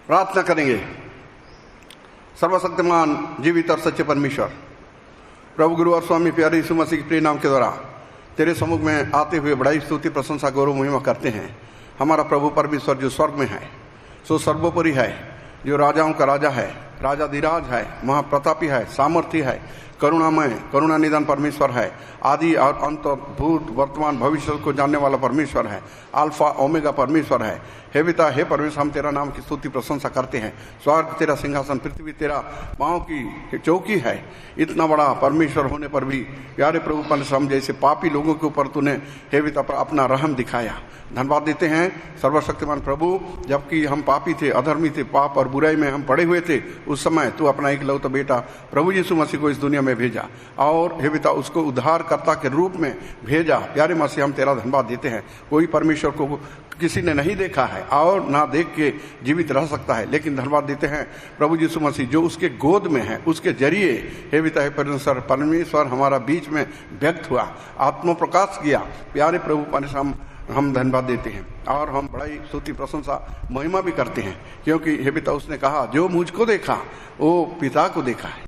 प्रार्थना करेंगे। सर्वशक्तिमान जीवित और सच्चे परमेश्वर, प्रभु गुरु और स्वामी प्यारे यीशु मसीह के प्रिय नाम के द्वारा तेरे सम्मुख में आते हुए बड़ाई स्तुति प्रशंसा गौरव महिमा करते हैं। हमारा प्रभु परमेश्वर जो स्वर्ग में है, सो सर्वोपरि है, जो राजाओं का राजा है, राजाधिराज है, महाप्रतापी है, सामर्थ्य है, करुणामय, करुणा निदान परमेश्वर है, आदि और अंत, भूत वर्तमान भविष्य को जानने वाला परमेश्वर है, अल्फा ओमेगा परमेश्वर है। हे पिता, हे परमेश्वर, हम तेरा नाम की स्तुति प्रशंसा करते हैं। स्वर्ग तेरा सिंहासन, पृथ्वी तेरा पांव की चौकी है। इतना बड़ा परमेश्वर होने पर भी प्यारे प्रभु परमेश्वर, हम जैसे पापी लोगों के ऊपर तूने हे पिता पर अपना रहम दिखाया। धन्यवाद देते हैं सर्वशक्तिमान प्रभु, जबकि हम पापी थे, अधर्मी थे, पाप और बुराई में हम पड़े हुए थे, उस समय तू अपना एकलौता बेटा प्रभु यीशु मसीह को इस दुनिया में भेजा और हे पिता उसको उद्धारकर्ता के रूप में भेजा। प्यारे मसीह, हम तेरा धन्यवाद देते हैं। कोई परमेश्वर को किसी ने नहीं देखा है और ना देख के जीवित रह सकता है, लेकिन धन्यवाद देते हैं प्रभु यीशु मसीह जो उसके गोद में है, उसके जरिए हे पिता हे परमेश्वर हमारा बीच में व्यक्त हुआ, आत्म प्रकाश किया। प्यारे प्रभु परमेश्वर, हम धन्यवाद देते हैं और हम बड़ाई स्तुति प्रशंसा महिमा भी करते हैं, क्योंकि हे पिता उसने कहा जो मुझको देखा वो पिता को देखा है,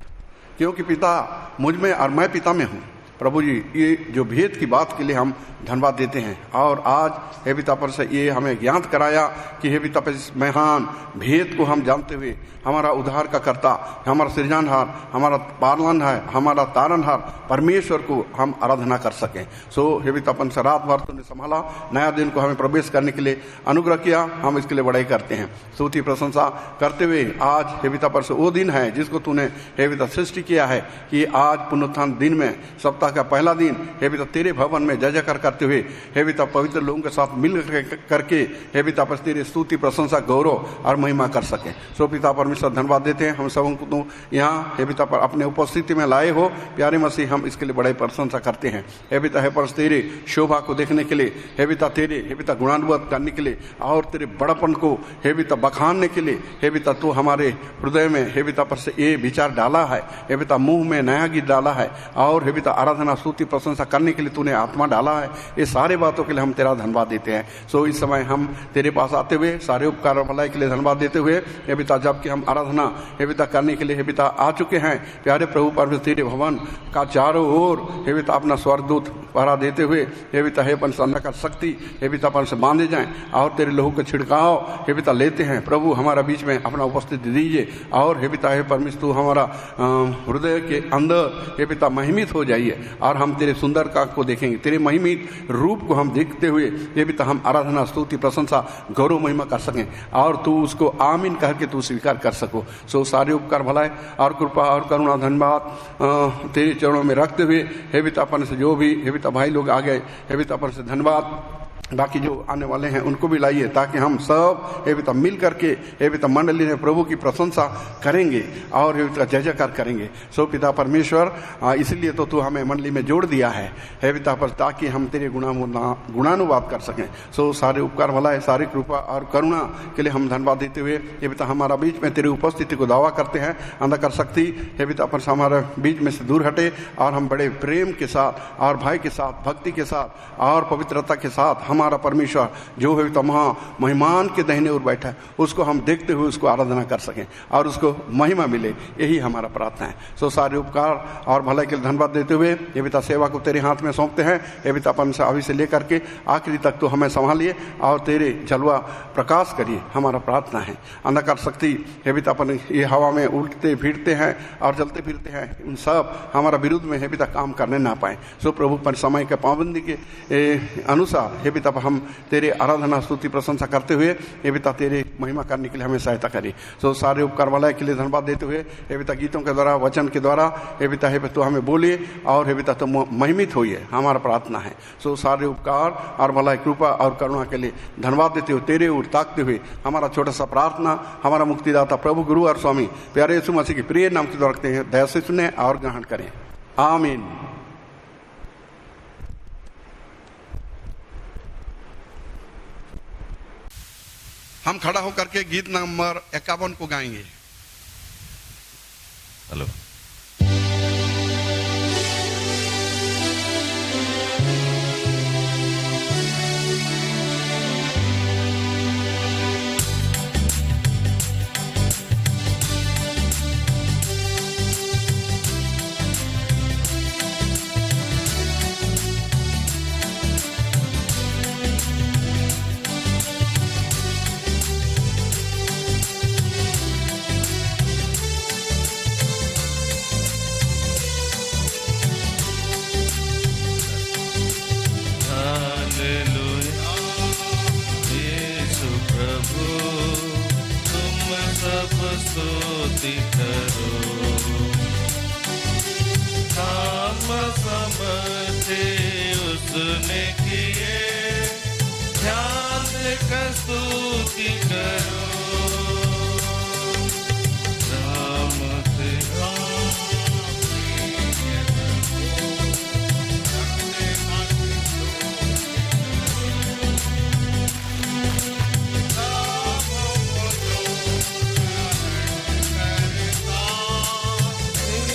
क्योंकि पिता मुझ में और मैं पिता में हूँ। प्रभु जी, ये जो भेद की बात के लिए हम धन्यवाद देते हैं और आज हे पिता पर से ये हमें ज्ञात कराया कि हे पिता पर इस महान भेद को हम जानते हुए हमारा उद्धार का कर्ता, हमारा सृजनहार, हमारा पालनहार, हमारा तारनहार परमेश्वर को हम आराधना कर सकें। सो हे पिता अपन से रात भर तुमने संभाला, नया दिन को हमें प्रवेश करने के लिए अनुग्रह किया, हम इसके लिए बड़ाई करते हैं। स्तुति प्रशंसा करते हुए आज हे पिता पर से वो दिन है जिसको तूने हे पिता सृष्टि किया है कि आज पुनरुत्थान दिन में सप्ताह का पहला दिन हे पिता तेरे भवन में जय जयकार करते हुए हे पिता पवित्र लोगों के साथ मिल करके हे पिता पर तेरे स्तुति प्रशंसा गौरव और महिमा कर सके। सो पिता परमेश्वर धन्यवाद देते हैं, हम सबको तो यहाँ हे पिता पर अपने उपस्थिति में लाए हो। प्यारे मसीह, हम इसके लिए बड़ाई प्रशंसा करते हैं। हे पिता हे पर तेरे शोभा को देखने के लिए, हे पिता तेरे हे पिता गुणानुवाद करने के लिए और तेरे बड़पन को हे पिता बखानने के लिए हे पिता तू हमारे हृदय में हे पिता पर से ये विचार डाला है, हे पिता मुंह में नया गीत डाला है और हे पिता आराधना स्तुति प्रशंसा करने के लिए तूने आत्मा डाला है। ये सारे बातों के लिए हम तेरा धन्यवाद देते हैं। सो इस समय हम तेरे पास आते हुए सारे उपकार और भलाई के लिए धन्यवाद देते हुए हे पिता जबकि हम आराधना हे पिता करने के लिए हे पिता आ चुके हैं, प्यारे प्रभु परमेश्वर तेरे भवन का चारों ओर हे पिता अपना स्वर्गदूत पहरा देते हुए हे पिता हे पंचना का शक्ति हे पिता पर से बांधे जाएं और तेरे लहू का छिड़काव हे पिता लेते हैं। प्रभु हमारा बीच में अपना उपस्थिति दीजिए और हे पिता हे परमेश्वर तू हमारा हृदय के अंदर हे पिता महिमित हो जाइए और हम तेरे सुंदर का को देखेंगे, तेरे महिमित रूप को हम देखते हुए हे पिता हम आराधना स्तुति प्रशंसा गौरव महिमा कर सकें और तू उसको आमीन कह के तू स्वीकार कर सको। सो सारे उपकार भलाई और कृपा और करुणा धन्यवाद तेरे चरणों में रखते हुए हे पिता अपन से जो भी हे पिता भाई लोग आ गए हे पिता अपन से धन्यवाद, बाकी जो आने वाले हैं उनको भी लाइए ताकि हम सब हे पिता मिल करके हे पिता मंडली में प्रभु की प्रशंसा करेंगे और हे पिता जय जयकार करेंगे। सो पिता परमेश्वर, इसलिए तो तू हमें मंडली में जोड़ दिया है हे पिता पर, ताकि हम तेरे गुणानुवाद कर सकें। सो सारे उपकार भलाए सारी कृपा और करुणा के लिए हम धन्यवाद देते हुए हे पिता हमारा बीच में तेरी उपस्थिति को दावा करते हैं। अंधकार शक्ति हे पिता पर हमारे बीच में से दूर हटे और हम बड़े प्रेम के साथ और भाई के साथ भक्ति के साथ और पवित्रता के साथ हमारा परमेश्वर जो है तमाम महिमान के दाहिने ओर बैठा है उसको हम देखते हुए उसको आराधना कर सकें और उसको महिमा मिले, यही हमारा प्रार्थना है। सो सारे उपकार और भलाई के लिए धन्यवाद देते हुए ये पिता सेवा को तेरे हाथ में सौंपते हैं। ये पिता अपन से अभी से लेकर के आखिरी तक तो हमें संभालिए और तेरे जलवा प्रकाश करिए, हमारा प्रार्थना है। अंधकार शक्ति ये पिता अपन ये हवा में उल्टते फिरते हैं और चलते फिरते हैं, उन सब हमारा विरुद्ध में हे पिता काम करने ना पाए। सो प्रभु पर समय के पाबंदी के अनुसार हे पिता हम तेरे आराधना स्तुति प्रशंसा करते हुए हे पिता तेरे महिमा करने के लिए हमें सहायता करी। सो सारे उपकार वाला के लिए धन्यवाद देते हुए हे पिता गीतों के द्वारा वचन के द्वारा हे पिता तो हमें बोलिए और हे पिता तो महिमित होइए, हमारा प्रार्थना है। सो सारे उपकार और भलाई कृपा और करुणा के लिए धन्यवाद देते हुए तेरे ओर ताकते हुए हमारा छोटा सा प्रार्थना हमारा मुक्तिदाता प्रभु गुरु और स्वामी प्यारे यीशु मसीह के प्रिय नाम से रखते हैं। दया से सुने और ग्रहण करें, आमीन। हम खड़ा होकर के गीत नंबर 51 को गाएंगे। हेलो, प्रभु तुम सब स्तुति करो। काम समझे उसने किए, ध्यान देकर स्तुति करो। राम से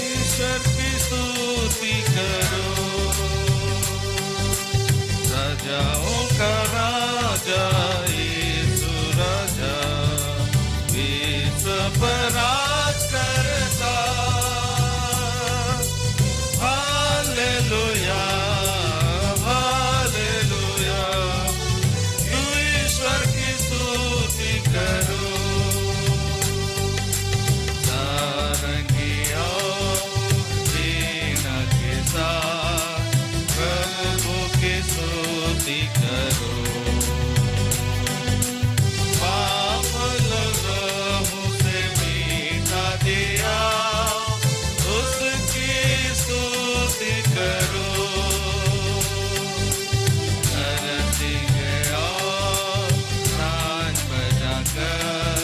ईश्वर की स्तुति करो। राजाओं का राजा यीशु राजा, विश्व पर राज करता। हालेलुया हालेलुया, तू ईश्वर की स्तुति करो। सारंगिया वीणा के साथ प्रभु की स्तुति करो। पाप लहू से मीठा दिया, उसकी स्तुति करो। नरसिंह और नाच बजाकर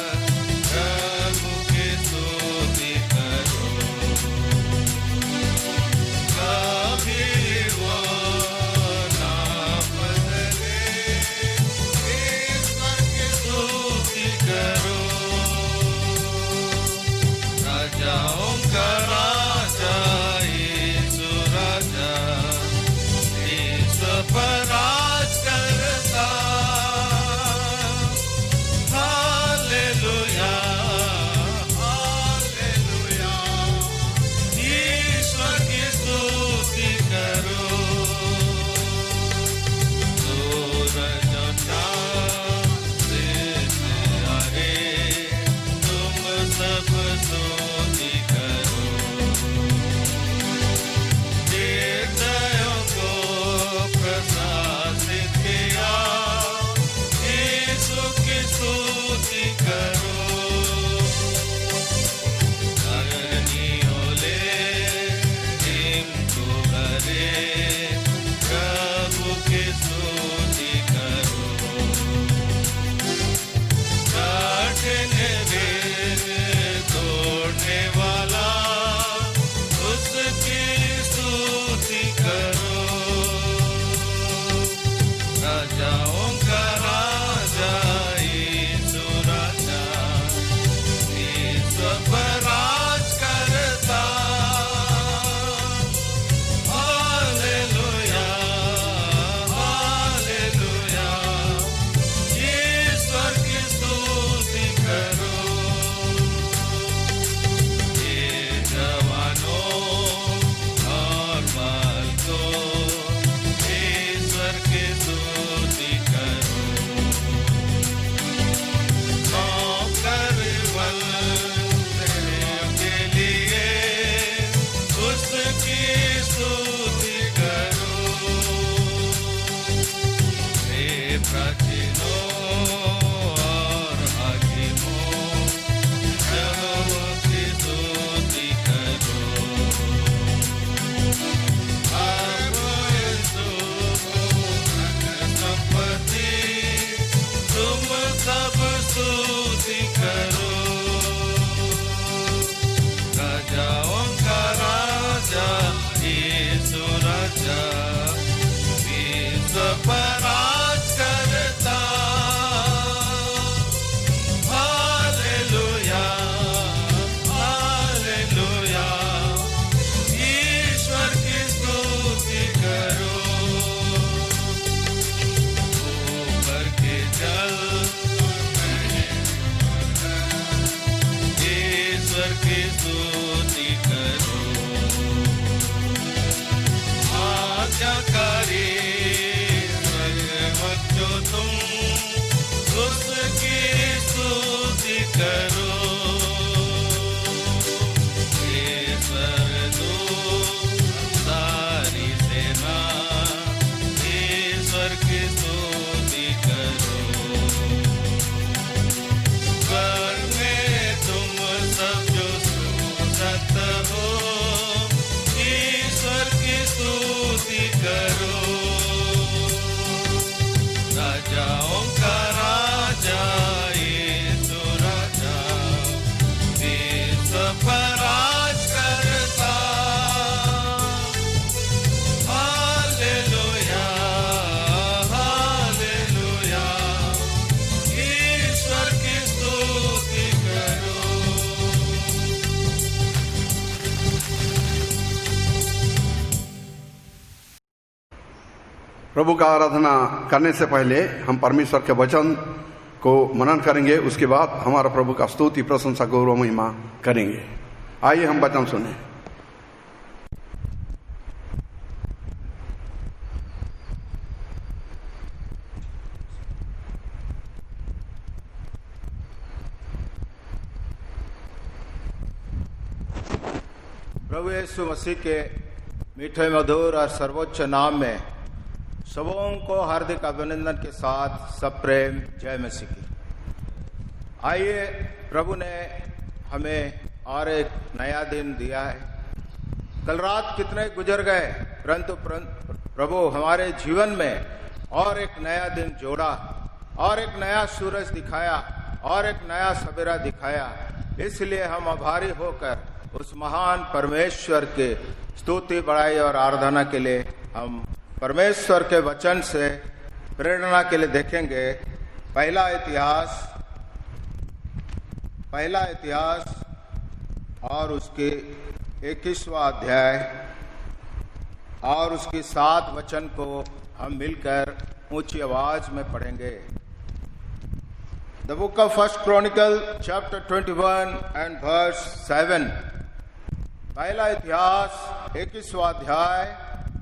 प्रभु की स्तुति करो। कभी वो ना बदले, ईश्वर की स्तुति करो। राजाओं का राजा यीशु राजा, विश्व पर राज करता। हालेलुया हालेलुया, ईश्वर की स्तुति करो। सूरज चाँद सितारे तुम सब स्तुति करो। हृदयों को प्रशासित किया, यीशु की स्तुति करो। अग्नि ओले हिमको भरे, प्रभु की स्तुति करो। कठिन वेग तोड़ने वाला, उसकी स्तुति करो। राजाओं का राजा यीशु राजा, विश्व पर राज करता। हालेलुया हालेलुया, ईश्वर की स्तुति करो। ये जवानों और बालकों, ईश्वर की स्तुति करो। मौकर बल के लिए उसकी स्तुति करो। हे प्राचीनों और हाकिमों, यहोवा की स्तुति करो। संपत्ति तुम सब स्तुति करो। राजाओं का राजा यीशु राजा, विश्व पर राज करता। हालेलुया हालेलुया, ईश्वर की स्तुति करो। ऊपर के जल ईश्वर की स्तुति करो। आज्ञाकारी सर्वज्ञ जो तुम, उसकी स्तुति करो। ईश्वर दूत सारी सेना, ईश्वर की स्तुति करो। प्रभु का आराधना करने से पहले हम परमेश्वर के वचन को मनन करेंगे, उसके बाद हमारा प्रभु का स्तुति, प्रशंसा, गौरव, महिमा करेंगे। आइए हम वचन सुने। प्रभु यीशु मसीह के मीठे, मधुर और सर्वोच्च नाम में सबों को हार्दिक अभिनंदन के साथ सब प्रेम जय मसीह की। आइए, प्रभु ने हमें और एक नया दिन दिया है। कल रात कितने गुजर गए, परंतु प्रभु हमारे जीवन में और एक नया दिन जोड़ा और एक नया सूरज दिखाया और एक नया सवेरा दिखाया। इसलिए हम आभारी होकर उस महान परमेश्वर के स्तुति, बड़ाई और आराधना के लिए हम परमेश्वर के वचन से प्रेरणा के लिए देखेंगे। पहला इतिहास और उसके 21वां अध्याय और उसकी 7 वचन को हम मिलकर ऊंची आवाज में पढ़ेंगे। The book of first chronicle chapter 21 and verse 7। पहला इतिहास 21वां अध्याय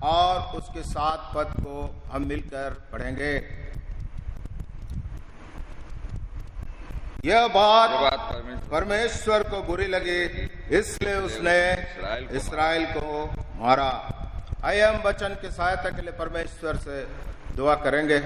और उसके 7 पद को हम मिलकर पढ़ेंगे। यह बात परमेश्वर को बुरी लगी, इसलिए उसने इस्राएल को मारा। आइए हम वचन की सहायता के लिए परमेश्वर से दुआ करेंगे।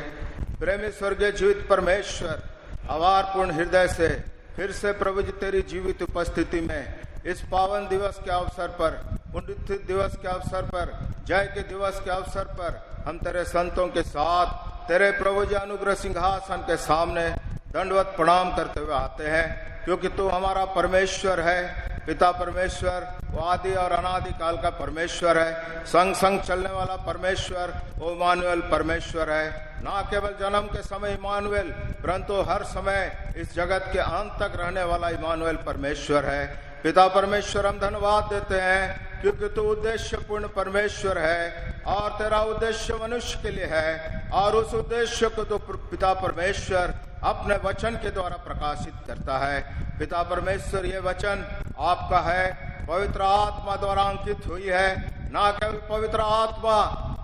प्रेमी स्वर्गीय जीवित परमेश्वर, आभारपूर्ण हृदय से फिर से प्रभु जी तेरी जीवित उपस्थिति में इस पावन दिवस के अवसर पर, पुण्य दिवस के अवसर पर, जय के दिवस के अवसर पर हम तेरे संतों के साथ तेरे प्रभु जी अनुग्रह सिंहासन के सामने दंडवत प्रणाम करते हुए आते हैं, क्योंकि तू हमारा परमेश्वर है। पिता परमेश्वर वो आदि और अनादि काल का परमेश्वर है, संग संग चलने वाला परमेश्वर वो इमानुएल परमेश्वर है। ना केवल जन्म के समय इमानुएल, परंतु हर समय इस जगत के अंत तक रहने वाला इमानुएल परमेश्वर है। पिता परमेश्वर, हम धन्यवाद देते हैं क्योंकि तू उद्देश्य पूर्ण परमेश्वर है और तेरा उद्देश्य मनुष्य के लिए है, और उस उद्देश्य को तो पिता परमेश्वर अपने वचन के द्वारा प्रकाशित करता है। पिता परमेश्वर, ये वचन आपका है, पवित्र आत्मा द्वारा अंकित हुई है। ना केवल पवित्र आत्मा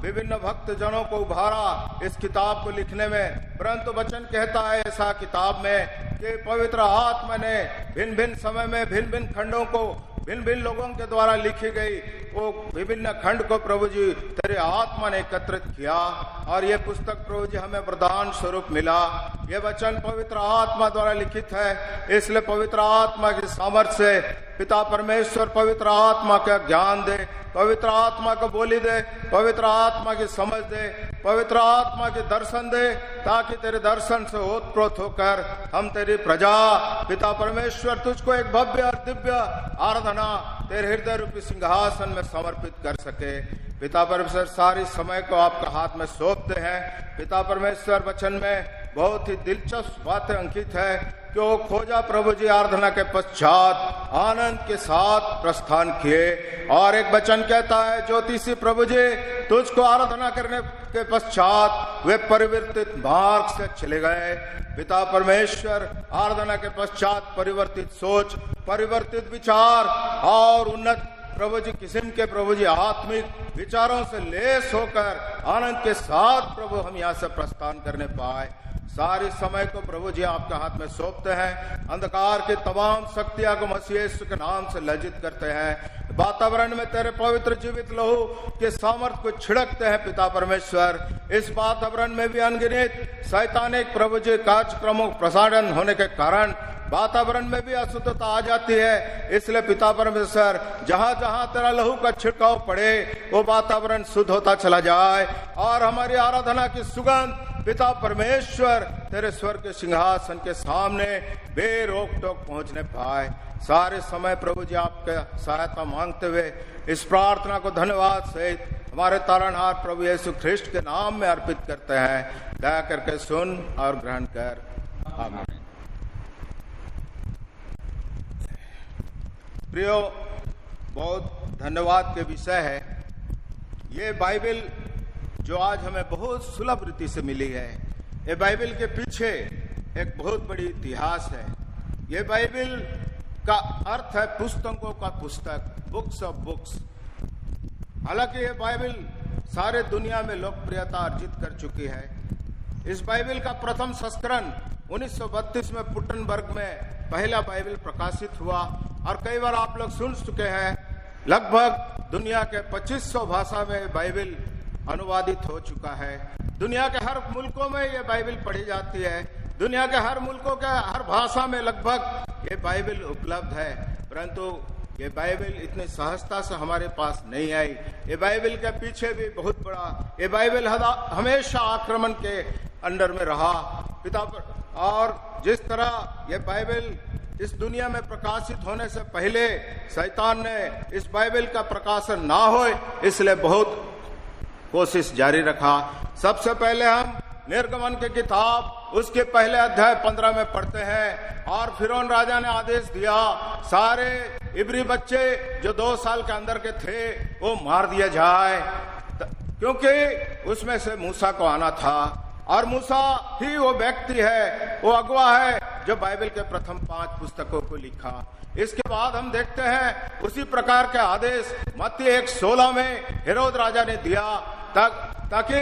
विभिन्न भक्त जनों को उभारा इस किताब को लिखने में, परंतु वचन कहता है ऐसा किताब में कि पवित्र आत्मा ने भिन्न भिन्न समय में भिन्न भिन्न खंडों को भिन्न भिन्न लोगों के द्वारा लिखी गई वो विभिन्न खंड को प्रभु जी तेरे आत्मा ने एकत्रित किया, और ये पुस्तक प्रभु जी हमें वरदान स्वरूप मिला। ये वचन पवित्र आत्मा द्वारा लिखित है, इसलिए पवित्र आत्मा की सामर्थ्य से पिता परमेश्वर पवित्र आत्मा का ज्ञान दे, पवित्र आत्मा को बोली दे, पवित्र आत्मा की समझ दे, पवित्र आत्मा के दर्शन दे, ताकि तेरे दर्शन से ओतप्रोत होकर हम तेरी प्रजा पिता परमेश्वर तुझको एक भव्य और दिव्य आराधना तेरे हृदय रूपी सिंहासन में समर्पित कर सके। पिता परमेश्वर, सारी समय को आपका हाथ में सौंपते हैं। पिता परमेश्वर, वचन में बहुत ही दिलचस्प बातें अंकित है कि वो खोजा प्रभु जी आराधना के पश्चात आनंद के साथ प्रस्थान किए, और एक वचन कहता है ज्योतिषी प्रभु जी तुझको आराधना करने के पश्चात वे परिवर्तित मार्ग से चले गए। पिता परमेश्वर, आराधना के पश्चात परिवर्तित सोच, परिवर्तित विचार और उन्नत प्रभु जी किस्म के प्रभु जी आत्मिक विचारों से लेस होकर आनंद के साथ प्रभु हम यहाँ से प्रस्थान करने पाए। सारी समय को प्रभु जी आपके हाथ में सौंपते हैं। अंधकार की तमाम शक्तियां को मसीह यीशु के नाम से लज्जित करते हैं। वातावरण में तेरे पवित्र जीवित लहू के सामर्थ को छिड़कते हैं। पिता परमेश्वर, इस वातावरण में भी अनगिनत शैतानिक प्रभु जी कार्यक्रमों प्रसारण होने के कारण वातावरण में भी अशुद्धता आ जाती है। इसलिए पिता परमेश्वर, जहां जहां तेरा लहू का छिड़काव पड़े वो वातावरण शुद्ध होता चला जाए, और हमारी आराधना की सुगंध पिता परमेश्वर तेरे स्वर्ग के सिंहासन के सामने बेरोक टोक पहुंचने पाए। सारे समय प्रभु जी आपके सहायता मांगते हुए इस प्रार्थना को धन्यवाद सहित हमारे तारणहार प्रभु यीशु ख्रिस्ट के नाम में अर्पित करते हैं। दया करके सुन और ग्रहण कर। आमीन। प्रियो, बहुत धन्यवाद के विषय है। ये बाइबल जो आज हमें बहुत सुलभ रीति से मिली है। ये बाइबल के पीछे एक बहुत बड़ी इतिहास है। ये बाइबल का अर्थ है पुस्तकों का पुस्तक, बुक्स ऑफ बुक्स। हालांकि ये बाइबल सारे दुनिया में लोकप्रियता अर्जित कर चुकी है। इस बाइबल का प्रथम संस्करण 1932 में पुटनबर्ग में पहला बाइबल प्रकाशित हुआ और कई बार आप लोग सुन चुके हैं। लगभग दुनिया के 2500 भाषा में बाइबल अनुवादित हो चुका है। दुनिया के हर मुल्कों में ये बाइबल पढ़ी जाती है। दुनिया के हर मुल्कों के हर भाषा में लगभग ये बाइबल उपलब्ध है। परंतु ये बाइबल इतनी सहजता से हमारे पास नहीं आई। ये बाइबल के पीछे भी बहुत बड़ा, ये बाइबल हमेशा आक्रमण के अंडर में रहा पिता पर। और जिस तरह ये बाइबल इस दुनिया में प्रकाशित होने से पहले शैतान ने इस बाइबल का प्रकाशन ना हो, इसलिए बहुत कोशिश जारी रखा। सबसे पहले हम निर्गमन की किताब उसके पहले अध्याय 15 में पढ़ते हैं। और फिरौन राजा ने आदेश दिया सारे इब्री बच्चे जो 2 साल के अंदर के थे वो मार दिया जाए, क्योंकि उसमें से मूसा को आना था। और मूसा ही वो व्यक्ति है, वो अगुवा है जो बाइबल के प्रथम 5 पुस्तकों को लिखा। इसके बाद हम देखते हैं उसी प्रकार के आदेश मत्ती 1:16 में हेरोद राजा ने दिया ताकि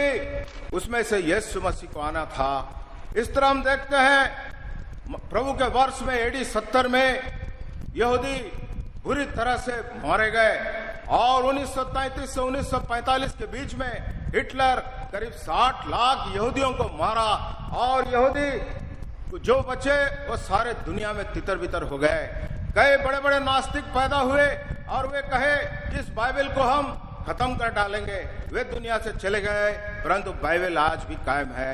उसमें से यीशु मसीह को आना था। इस तरह हम देखते हैं प्रभु के वर्ष में AD 70 में यहूदी बुरी तरह से मारे गए। और 1933 से 1945 के बीच में हिटलर करीब 60 लाख यहूदियों को मारा। और यहूदी जो बचे वो सारे दुनिया में तितर बितर हो गए। कई बड़े बड़े नास्तिक पैदा हुए और वे कहे कि इस बाइबल को हम खत्म कर डालेंगे। वे दुनिया से चले गए, परंतु बाइबल आज भी कायम है।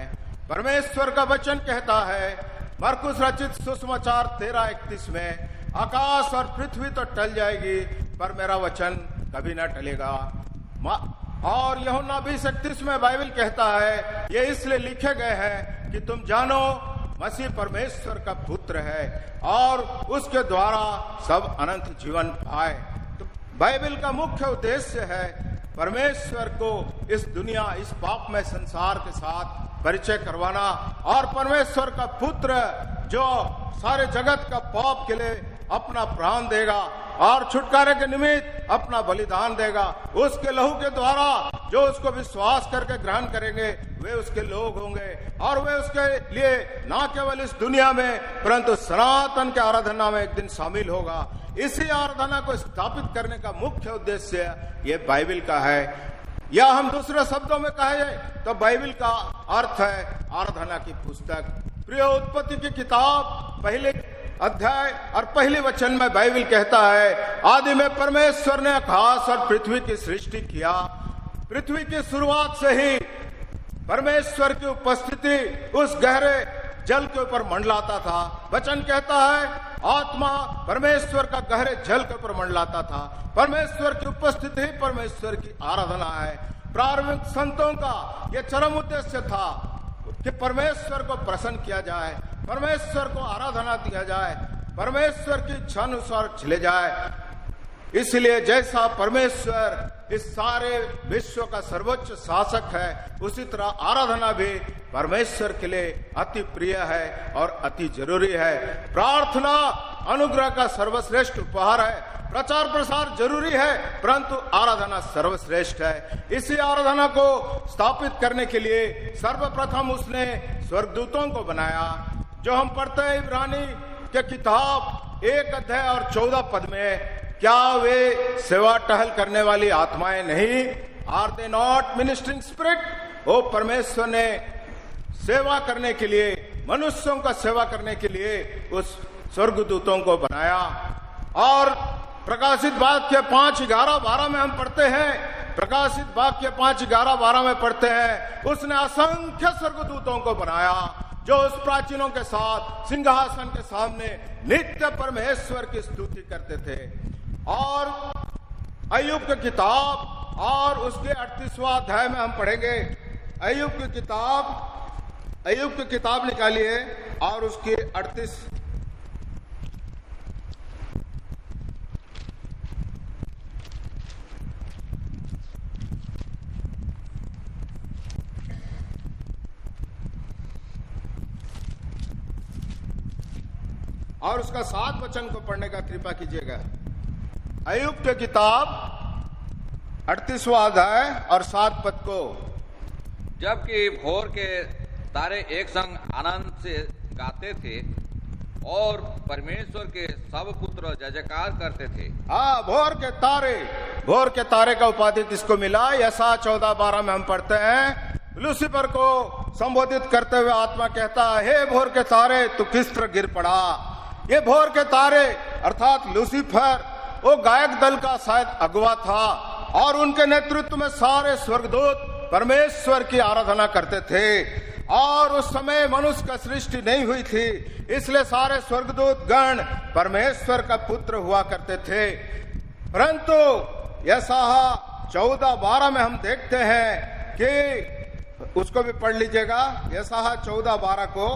परमेश्वर का वचन कहता है मरकुस रचित सुसमाचार 13:31 में, आकाश और पृथ्वी तो टल जाएगी पर मेरा वचन कभी ना टलेगा। और यूहन्ना 20:31 में बाइबल कहता है ये इसलिए लिखे गए हैं कि तुम जानो मसीह परमेश्वर का पुत्र है और उसके द्वारा सब अनंत जीवन पाए। तो बाइबल का मुख्य उद्देश्य है परमेश्वर को इस दुनिया, इस पाप में संसार के साथ परिचय करवाना। और परमेश्वर का पुत्र जो सारे जगत का पाप के लिए अपना प्राण देगा और छुटकारे के निमित्त अपना बलिदान देगा, उसके लहू के द्वारा जो उसको विश्वास करके ग्रहण करेंगे वे उसके लोग होंगे। और वे उसके लिए ना केवल इस दुनिया में परंतु सनातन के आराधना में एक दिन शामिल होगा। इसी आराधना को स्थापित करने का मुख्य उद्देश्य ये बाइबल का है। या हम दूसरे शब्दों में कहे तो बाइबल का अर्थ है आराधना की पुस्तक। प्रिय, उत्पत्ति की किताब पहले अध्याय और पहले वचन में बाइबल कहता है आदि में परमेश्वर ने आकाश और पृथ्वी की सृष्टि किया। पृथ्वी की शुरुआत से ही परमेश्वर की उपस्थिति उस गहरे जल के ऊपर मंडलाता था। वचन कहता है आत्मा परमेश्वर का गहरे जल के ऊपर मंडलाता था। परमेश्वर की उपस्थिति ही परमेश्वर की आराधना है। प्रारंभिक संतों का यह चरम उद्देश्य था कि परमेश्वर को प्रसन्न किया जाए, परमेश्वर को आराधना दिया जाए, परमेश्वर की इच्छा अनुसार चले जाए। इसलिए जैसा परमेश्वर इस सारे विश्व का सर्वोच्च शासक है, उसी तरह आराधना भी परमेश्वर के लिए अति प्रिय है और अति जरूरी है। प्रार्थना अनुग्रह का सर्वश्रेष्ठ उपहार है। प्रचार प्रसार जरूरी है परंतु आराधना सर्वश्रेष्ठ है। इसी आराधना को स्थापित करने के लिए सर्वप्रथम उसने स्वर्गदूतों को बनाया। जो हम पढ़ते हैं इब्रानी के किताब 1 अध्याय और 14 पद में, क्या वे सेवा टहल करने वाली आत्माएं नहीं? Are they not ministering spirit? वो परमेश्वर ने सेवा करने के लिए, मनुष्यों का सेवा करने के लिए उस स्वर्गदूतों को बनाया। और प्रकाशित वाक्य 5:11-12 में हम पढ़ते हैं, प्रकाशित वाक्य 5:11-12 में पढ़ते हैं उसने असंख्य स्वर्गदूतों को बनाया जो उस प्राचीनों के साथ सिंहासन के सामने नित्य परमेश्वर की स्तुति करते थे। और अय्यूब की किताब और उसके 38वां अध्याय में हम पढ़ेंगे। अय्यूब की किताब निकालिए और उसकी 38 38 और उसका 7 वचन को पढ़ने का कृपा कीजिएगा। अय्यूब की किताब 38वां अध्याय और 7 पद को। जबकि भोर के तारे एक संग आनंद से गाते थे और परमेश्वर के सब पुत्र जय जयकार करते थे। हाँ, भोर के तारे का उपाधि किसको मिला? यसा 14:12 में हम पढ़ते हैं, लूसीफर को संबोधित करते हुए आत्मा कहता है, हे भोर के तारे तू किस तरह गिर पड़ा। ये भोर के तारे अर्थात लूसीफर वो गायक दल का शायद अगुवा था और उनके नेतृत्व में सारे स्वर्गदूत परमेश्वर की आराधना करते थे। और उस समय मनुष्य का सृष्टि नहीं हुई थी, इसलिए सारे स्वर्गदूत गण परमेश्वर का पुत्र हुआ करते थे। परंतु यशायाह 14:12 में हम देखते हैं कि उसको भी पढ़ लीजिएगा, यशायाह 14:12 को।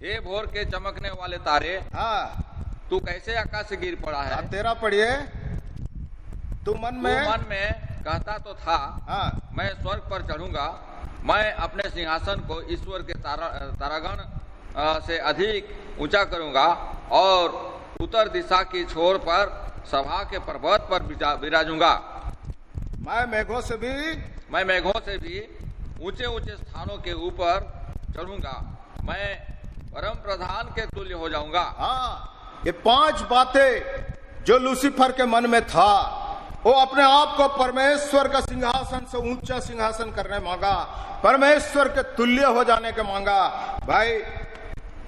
हे भोर के चमकने वाले तारे, हाँ, तू कैसे आकाश से गिर पड़ा है। 13 पढ़िए। तू मन में कहता तो था, हाँ, मैं स्वर्ग पर चढ़ूंगा, मैं अपने सिंहासन को ईश्वर के तारागण से अधिक ऊंचा करूंगा और उत्तर दिशा की छोर पर सभा के पर्वत पर विराजूंगा। मैं मेघों से भी ऊंचे ऊंचे स्थानों के ऊपर चढ़ूंगा, मैं परम प्रधान के तुल्य हो जाऊंगा। हाँ, ये 5 बातें जो लूसीफर के मन में था, वो अपने आप को परमेश्वर का सिंहासन से ऊंचा सिंहासन करने मांगा, परमेश्वर के तुल्य हो जाने के मांगा। भाई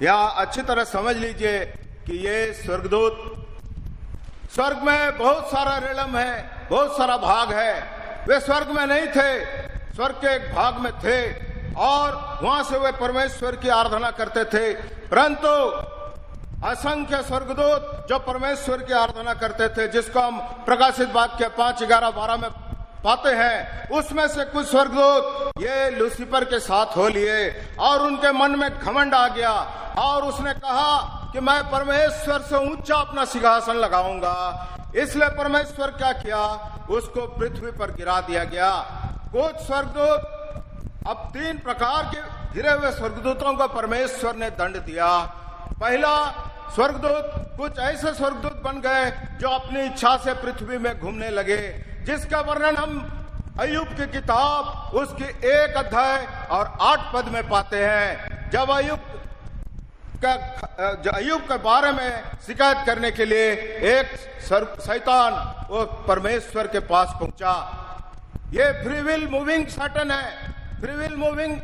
यह अच्छी तरह समझ लीजिए कि ये स्वर्गदूत, स्वर्ग में बहुत सारा रेलम है, बहुत सारा भाग है। वे स्वर्ग में नहीं थे, स्वर्ग के एक भाग में थे और वहां से वे परमेश्वर की आराधना करते थे। परंतु असंख्य स्वर्गदूत जो परमेश्वर की आराधना करते थे, जिसको हम प्रकाशित वाक्य 5:11-12 में पाते हैं, उसमें से कुछ स्वर्गदूत ये लूसीफर के साथ हो लिए और उनके मन में घमंड आ गया और उसने कहा कि मैं परमेश्वर से ऊंचा अपना सिंहासन लगाऊंगा। इसलिए परमेश्वर क्या किया, उसको पृथ्वी पर गिरा दिया गया। कुछ स्वर्गदूत, अब 3 प्रकार के गिरे हुए स्वर्गदूतों को परमेश्वर ने दंड दिया। पहला स्वर्गदूत, कुछ ऐसे स्वर्गदूत बन गए जो अपनी इच्छा से पृथ्वी में घूमने लगे, जिसका वर्णन हम अय्यूब की किताब उसकी 1 अध्याय और 8 पद में पाते हैं। जब अय्यूब के बारे में शिकायत करने के लिए एक शैतान वो परमेश्वर के पास पहुंचा। ये फ्री विल मूविंग सैटन है, free will moving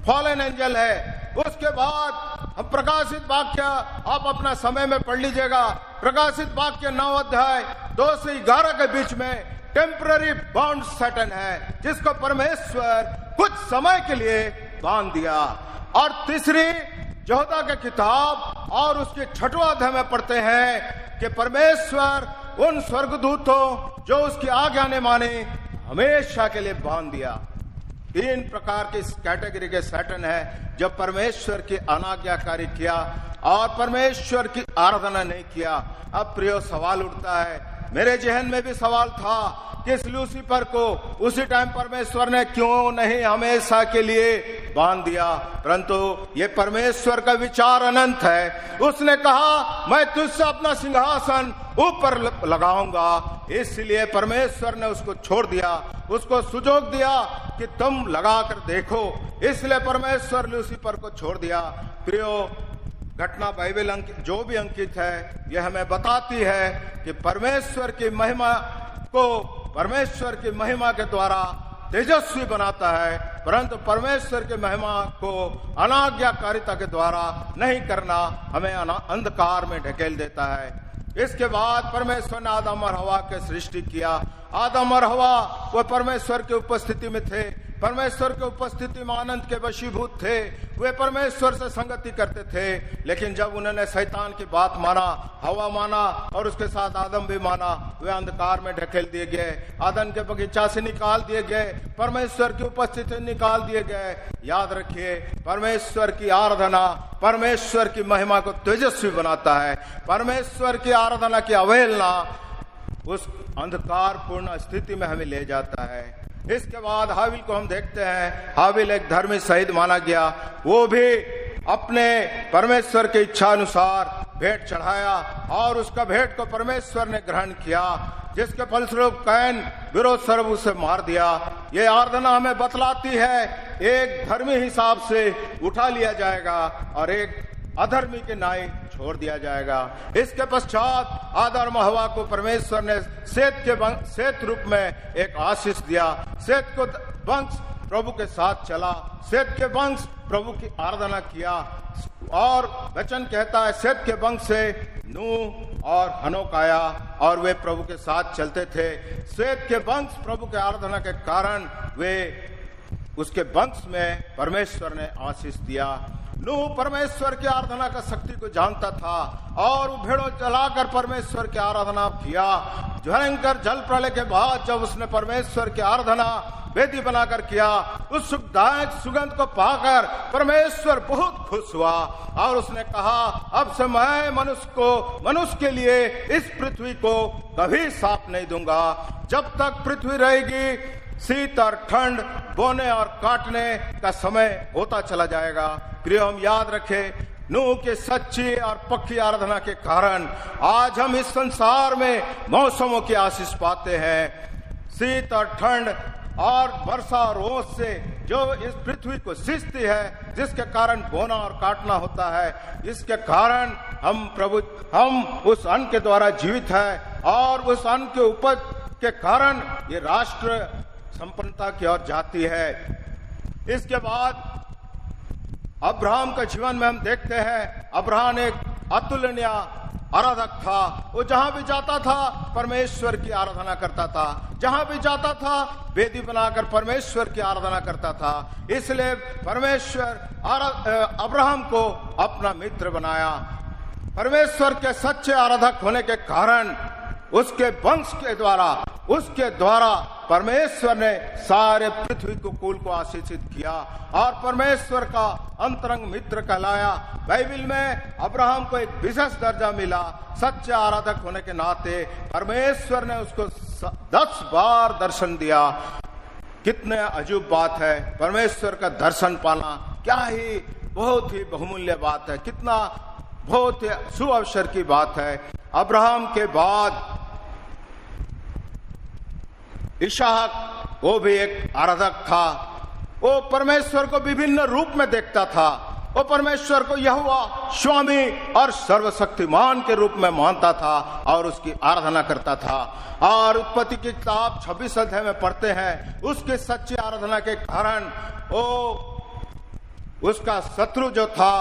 fallen angel है। उसके बाद हम प्रकाशित वाक्य, आप अपना समय में पढ़ लीजिएगा, प्रकाशित वाक्य 9 अध्याय 2 से 11 के बीच में टेम्पररी बाउंड सैटन है, जिसको परमेश्वर कुछ समय के लिए बांध दिया। और तीसरी यहोशू की किताब और उसके 6वां अध्याय में पढ़ते हैं कि परमेश्वर उन स्वर्गदूतों जो उसकी आज्ञा ने माने हमेशा के लिए बांध दिया। 3 प्रकार की इस कैटेगरी के सैटन है जब परमेश्वर की अनाज्ञाकारी किया और परमेश्वर की आराधना नहीं किया। अब प्रियो सवाल उठता है, मेरे जहन में भी सवाल था कि इस लूसीफर को उसी टाइम परमेश्वर ने क्यों नहीं हमेशा के लिए बांध दिया। परंतु ये परमेश्वर का विचार अनंत है। उसने कहा मैं तुझसे अपना सिंहासन ऊपर लगाऊंगा, इसलिए परमेश्वर ने उसको छोड़ दिया, उसको सुजोग दिया कि तुम लगा कर देखो। इसलिए परमेश्वर लूसीफर को छोड़ दिया। प्रियो, घटना बाइबल जो भी अंकित है यह हमें बताती है कि परमेश्वर की महिमा के द्वारा तेजस्वी बनाता है, परंतु परमेश्वर की महिमा को अनाज्ञाकारिता के द्वारा नहीं करना हमें अंधकार में ढकेल देता है। इसके बाद परमेश्वर ने आदम और हवा की सृष्टि किया। आदम और हवा वो परमेश्वर की उपस्थिति में थे, परमेश्वर की उपस्थिति में आनंद के वशीभूत थे, वे परमेश्वर से संगति करते थे। लेकिन जब उन्होंने शैतान की बात माना, हवा माना और उसके साथ आदम भी माना, वे अंधकार में ढकेल दिए गए, आदम के बगीचा से निकाल दिए गए, परमेश्वर की उपस्थिति निकाल दिए गए। याद रखिए, परमेश्वर की आराधना परमेश्वर की महिमा को तेजस्वी बनाता है। परमेश्वर की आराधना की अवहेलना उस अंधकार पूर्ण स्थिति में हमें ले जाता है। इसके बाद हाबिल को हम देखते हैं, हाबिल एक धर्मी शहीद माना गया, वो भी अपने परमेश्वर की इच्छा अनुसार भेंट चढ़ाया और उसका भेंट को परमेश्वर ने ग्रहण किया, जिसके फलस्वरूप कैन विरोध स्वरूप उसे मार दिया। ये आराधना हमें बतलाती है एक धर्मी हिसाब से उठा लिया जाएगा और एक अधर्मी के नाई छोड़ दिया जाएगा। इसके पश्चात आदम और हवा को परमेश्वर ने सेत रूप में एक आशीष दिया। सेत को वंश प्रभु के साथ चला, सेत के वंश प्रभु की आराधना किया और वचन कहता है सेत के वंश से नूह और हनोक आया और वे प्रभु के साथ चलते थे। सेत के वंश प्रभु के आराधना के कारण वे उसके वंश में परमेश्वर ने आशीष दिया। नूह परमेश्वर की आराधना का शक्ति को जानता था और वो भेड़ों चलाकर परमेश्वर की आराधना किया। भयंकर जल प्रलय के बाद जब उसने परमेश्वर की आराधना वेदी बनाकर किया, उस सुखदायक सुगंध को पाकर परमेश्वर बहुत खुश हुआ और उसने कहा अब से मैं मनुष्य के लिए इस पृथ्वी को कभी साफ नहीं दूंगा। जब तक पृथ्वी रहेगी शीत और ठंड, बोने और काटने का समय होता चला जाएगा। प्रिय, हम याद रखें नूह के सच्ची और पक्की आराधना के कारण आज हम इस संसार में मौसमों की आशीष पाते हैं। शीत और ठंड और वर्षा और ओस से जो इस पृथ्वी को सिंचती है, जिसके कारण बोना और काटना होता है, इसके कारण हम उस अन्न के द्वारा जीवित है और उस अन्न के उपज के कारण ये राष्ट्र संपन्नता की ओर जाती है। इसके बाद अब्राहम के जीवन में हम देखते हैं अब्राहम एक अतुलनीय आराधक था। वो जहां भी जाता था परमेश्वर की आराधना करता था, जहां भी जाता था वेदी बनाकर परमेश्वर की आराधना करता था। इसलिए परमेश्वर अब्राहम को अपना मित्र बनाया। परमेश्वर के सच्चे आराधक होने के कारण उसके वंश के द्वारा परमेश्वर ने सारे पृथ्वी को कुल को आशीषित किया और परमेश्वर का अंतरंग मित्र कहलाया। बाइबल में अब्राहम को एक विशेष दर्जा मिला। सच्चे आराधक होने के नाते परमेश्वर ने उसको 10 बार दर्शन दिया। कितने अजूब बात है, परमेश्वर का दर्शन पाना क्या ही बहुत ही बहुमूल्य बात है, कितना बहुत ही शुभ अवसर की बात है। अब्राहम के बाद इसहाक, वो भी एक आराधक था। वो परमेश्वर को विभिन्न रूप में देखता था। वो परमेश्वर को यहोवा स्वामी और सर्वशक्तिमान के रूप में मानता था और उसकी आराधना करता था। और उत्पत्ति की किताब 26 अध्याय में पढ़ते हैं उसकी सच्ची आराधना के कारण वो उसका शत्रु जो था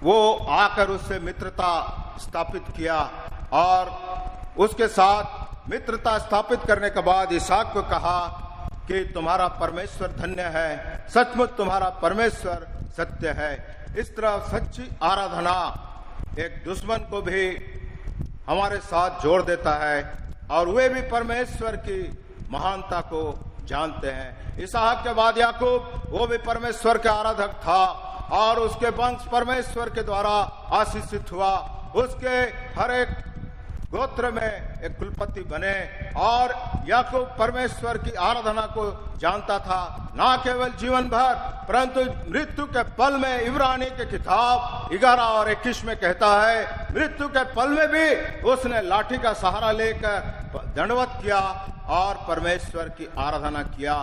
वो आकर उससे मित्रता स्थापित किया और उसके साथ मित्रता स्थापित करने के बाद इसहाक को कहा कि तुम्हारा परमेश्वर धन्य है, सचमुच तुम्हारा परमेश्वर सत्य है। इस तरह सच्ची आराधना एक दुश्मन को भी हमारे साथ जोड़ देता है और वे भी परमेश्वर की महानता को जानते हैं। इसहाक के बाद याकूब, वो भी परमेश्वर के आराधक था और उसके वंश परमेश्वर के द्वारा आशीषित हुआ। उसके हर एक गोत्र में एक कुलपति बने और याकूब परमेश्वर की आराधना को जानता था, ना केवल जीवन भर परंतु मृत्यु के पल में। इब्रानी के किताब 11 और 21 में कहता है मृत्यु के पल में भी उसने लाठी का सहारा लेकर दंडवत किया और परमेश्वर की आराधना किया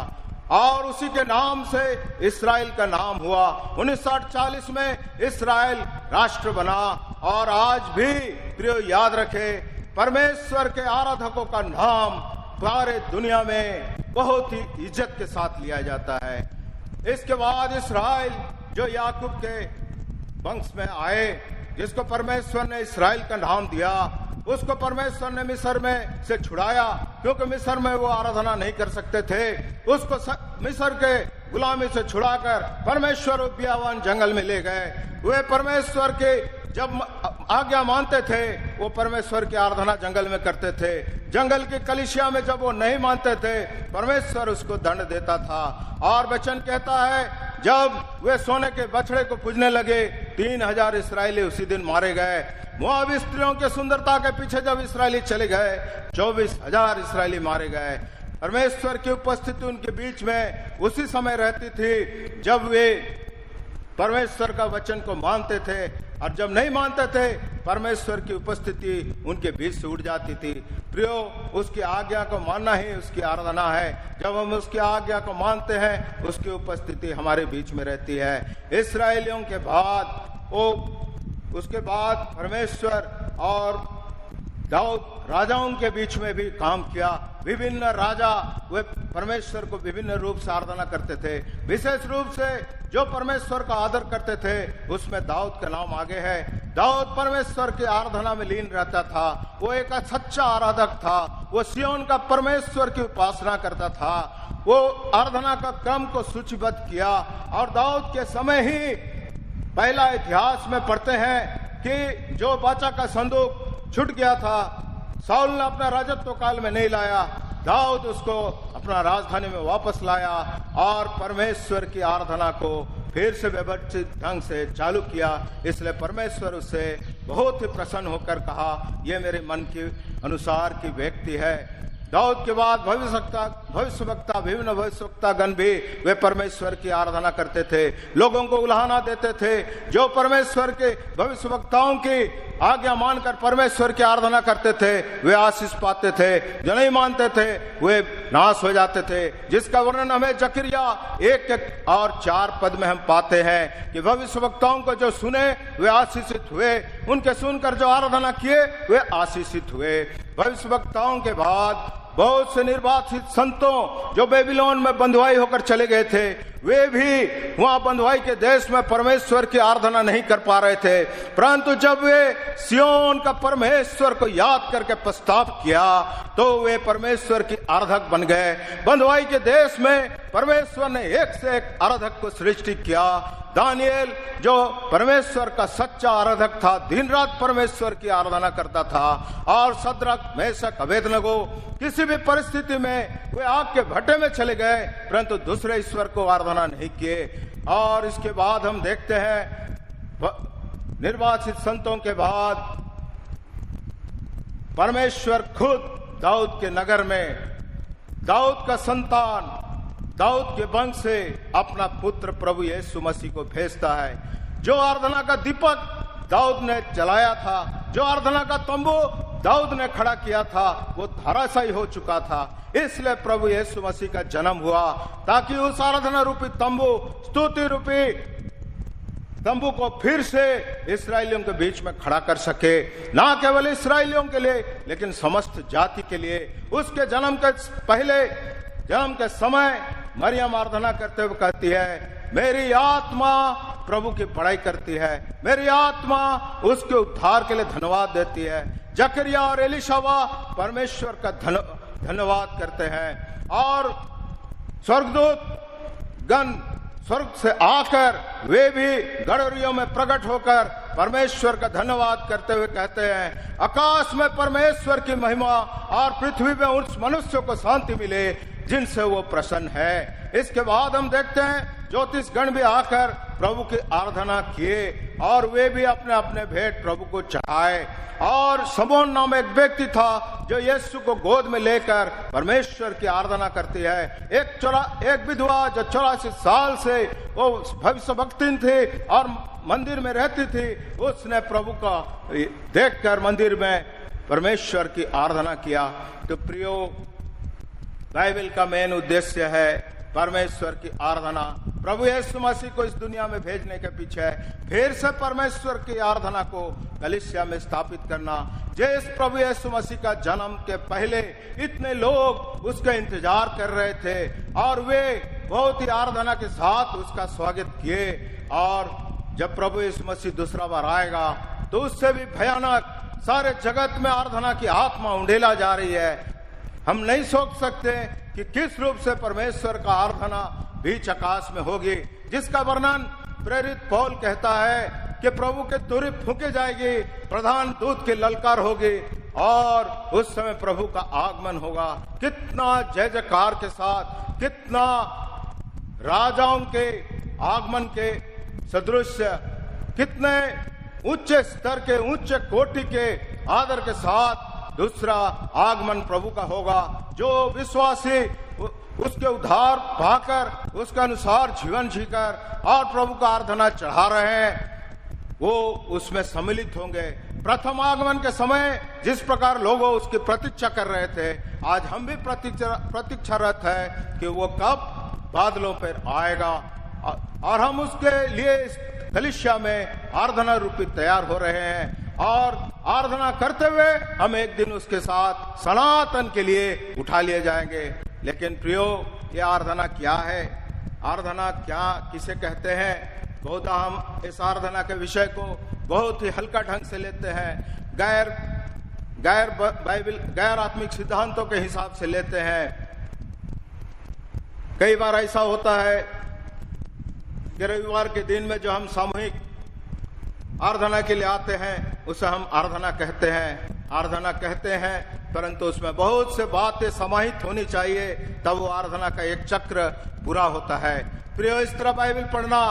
और उसी के नाम से इस्राएल का नाम हुआ। 1940 में इस्राएल राष्ट्र बना और आज भी प्रिय याद रखे परमेश्वर के आराधकों का नाम सारे दुनिया में बहुत ही इज्जत के साथ लिया जाता है। इसके बाद इस्राएल जो याकूब के वंश में आए, जिसको परमेश्वर ने इस्राएल का नाम दिया, उसको परमेश्वर ने मिस्र में से छुड़ाया क्योंकि मिस्र में वो आराधना नहीं कर सकते थे। उसको मिस्र के गुलामी से छुड़ाकर परमेश्वर बियावान जंगल में ले गए। वे परमेश्वर के जब आज्ञा मानते थे वो परमेश्वर की आराधना जंगल में करते थे। जंगल की कलिसिया में जब वो नहीं मानते थे परमेश्वर उसको दंड देता था। और वचन कहता है जब वे सोने के बछड़े को पूजने लगे 3000 इस्राएली उसी दिन मारे गए। मोआबी स्त्रियों के सुंदरता के पीछे जब इस्राएली चले गए 24,000 इस्राएली मारे गए। परमेश्वर की उपस्थिति उनके बीच में उसी समय रहती थी जब वे परमेश्वर का वचन को मानते थे, और जब नहीं मानते थे परमेश्वर की उपस्थिति उनके बीच से उड़ जाती थी। प्रियो, उसकी आज्ञा को मानना ही उसकी आराधना है। जब हम उसकी आज्ञा को मानते हैं उसकी उपस्थिति हमारे बीच में रहती है। इस्राएलियों के बाद उसके बाद परमेश्वर और दाऊद राजाओं के बीच में भी काम किया। विभिन्न राजा वे परमेश्वर को विभिन्न रूप से आराधना करते थे। विशेष रूप से जो परमेश्वर का आदर करते थे उसमें दाऊद का नाम आगे है। दाऊद परमेश्वर की आराधना में लीन रहता था। वो एक सच्चा आराधक था। वो सियोन का परमेश्वर की उपासना करता था। वो आराधना का क्रम को सूचीबद्ध किया, और दाऊद के समय ही पहला इतिहास में पढ़ते हैं कि जो बाचा का संदूक छूट गया था, शाऊल ने अपना राजत्व काल में नहीं लाया, दाऊद उसको अपना राजधानी में वापस लाया और परमेश्वर की आराधना को फिर से व्यवस्थित ढंग से चालू किया। इसलिए परमेश्वर उससे बहुत ही प्रसन्न होकर कहा, ये मेरे मन के अनुसार की व्यक्ति है। दाऊद के बाद भविष्यवक्ता विभिन्न भविष्यवक्तागण भी वे परमेश्वर की आराधना करते थे, लोगों को उल्हाना देते थे। जो परमेश्वर के भविष्यवक्ताओं की आज्ञा मानकर परमेश्वर की आराधना करते थे वे आशीष पाते थे, जो नहीं मानते थे वे नाश हो जाते थे। जिसका वर्णन हमें जकरिया 1 और 4 पद में हम पाते हैं कि भविष्यवक्ताओं को जो सुने वे आशीषित हुए, उनके सुनकर जो आराधना किए वे आशीषित हुए। भविष्यवक्ताओं के बाद बहुत से निर्वासित संतों जो बेबीलोन में बंधुआई होकर चले गए थे, वे भी वहां बंधुआई के देश में परमेश्वर की आराधना नहीं कर पा रहे थे। परंतु जब वे सियोन का परमेश्वर को याद करके पश्चाताप किया तो वे परमेश्वर की आराधक बन गए। बंधुआई के देश में परमेश्वर ने एक से एक आराधक को सृष्टि किया। दानिएल जो परमेश्वर का सच्चा आराधक था, दिन रात परमेश्वर की आराधना करता था, और शद्रक मेशक अबेदनगो किसी भी परिस्थिति में वे आग के भट्टे में चले गए परंतु दूसरे ईश्वर को आराधना नहीं किए। और इसके बाद हम देखते हैं निर्वाचित संतों के बाद परमेश्वर खुद दाऊद के नगर में दाऊद का संतान दाऊद के वंश से अपना पुत्र प्रभु यीशु मसीह को भेजता है। जो आराधना का दीपक दाऊद ने जलाया था, जो आराधना का तंबू दाऊद ने खड़ा किया था, वो धराशायी हो चुका था। इसलिए प्रभु यीशु मसीह का जन्म हुआ ताकि उस आराधना रूपी तंबू, स्तुति रूपी तंबू को फिर से इस्राएलियों के बीच में खड़ा कर सके। ना केवल इस्राएलियों के लिए लेकिन समस्त जाति के लिए। उसके जन्म के पहले, जन्म के समय मरियम आराधना करते हुए कहती है, मेरी आत्मा प्रभु की बड़ाई करती है, मेरी आत्मा उसके उद्धार के लिए धन्यवाद देती है। जकरिया और एलिशबा परमेश्वर का धन्यवाद करते हैं, और स्वर्गदूत गण स्वर्ग से आकर वे भी गड़रियों में प्रकट होकर परमेश्वर का धन्यवाद करते हुए कहते हैं, आकाश में परमेश्वर की महिमा और पृथ्वी में उस मनुष्यों को शांति मिले जिनसे वो प्रसन्न है। इसके बाद हम देखते हैं ज्योतिष गण भी आकर प्रभु की आराधना किए और वे भी अपने अपने भेंट प्रभु को चढ़ाए। और समोन नाम एक व्यक्ति था जो यीशु को गोद में लेकर परमेश्वर की आराधना करती है। एक विधवा जो 84 साल से वो भविष्य भक्तिन थी और मंदिर में रहती थी, उसने प्रभु का देखकर मंदिर में परमेश्वर की आराधना किया। तो प्रियो, बाइबल का मेन उद्देश्य है परमेश्वर की आराधना। प्रभु यीशु मसीह को इस दुनिया में भेजने के पीछे फिर से परमेश्वर की आराधना को कलीसिया में स्थापित करना। जिस प्रभु यीशु मसीह का जन्म के पहले इतने लोग उसका इंतजार कर रहे थे और वे बहुत ही आराधना के साथ उसका स्वागत किए। और जब प्रभु यीशु मसीह दूसरा बार आएगा तो उससे भी भयानक सारे जगत में आराधना की आत्मा उंडेला जा रही है। हम नहीं सोच सकते कि किस रूप से परमेश्वर का आराधना बीच आकाश में होगी, जिसका वर्णन प्रेरित पौल कहता है कि प्रभु के तुरही फूंके जाएगी, प्रधान दूत की ललकार होगी और उस समय प्रभु का आगमन होगा। कितना जय जयकार के साथ, कितना राजाओं के आगमन के सदृश, कितने उच्च स्तर के, उच्च कोटि के आदर के साथ दूसरा आगमन प्रभु का होगा, जो विश्वासी उसके उद्धार पाकर उसके अनुसार जीवन जीकर और प्रभु का आराधना चढ़ा रहे हैं, वो उसमें सम्मिलित होंगे। प्रथम आगमन के समय जिस प्रकार लोग उसकी प्रतीक्षा कर रहे थे, आज हम भी प्रतीक्षारत है कि वो कब बादलों पर आएगा, और हम उसके लिए इस कलीसिया में आराधना रूपी तैयार हो रहे हैं, और आराधना करते हुए हम एक दिन उसके साथ सनातन के लिए उठा लिए जाएंगे। लेकिन प्रियो, ये आराधना क्या है? आराधना क्या किसे कहते हैं? बहुत हम इस आराधना के विषय को बहुत ही हल्का ढंग से लेते हैं, गैर आत्मिक सिद्धांतों के हिसाब से लेते हैं। कई बार ऐसा होता है कि रविवार के दिन में जो हम सामूहिक आराधना के लिए आते हैं उसे हम आराधना कहते हैं, परंतु उसमें बहुत से बातें समाहित होनी चाहिए, तब वो आराधना का एक चक्र पूरा होता है। प्रियो, इस तरह बाइबल पढ़ना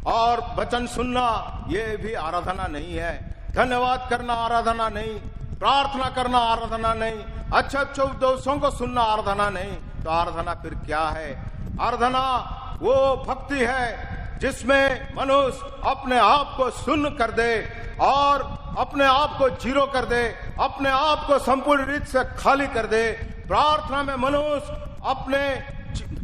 और वचन सुनना ये भी आराधना नहीं है। धन्यवाद करना आराधना नहीं, प्रार्थना करना आराधना नहीं, अच्छे उपदेशों को सुनना आराधना नहीं, तो आराधना फिर क्या है? आराधना वो भक्ति है जिसमें मनुष्य अपने आप को शून्य कर दे और अपने आप को जीरो कर दे, अपने आप को संपूर्ण रीत से खाली कर दे। प्रार्थना में मनुष्य अपने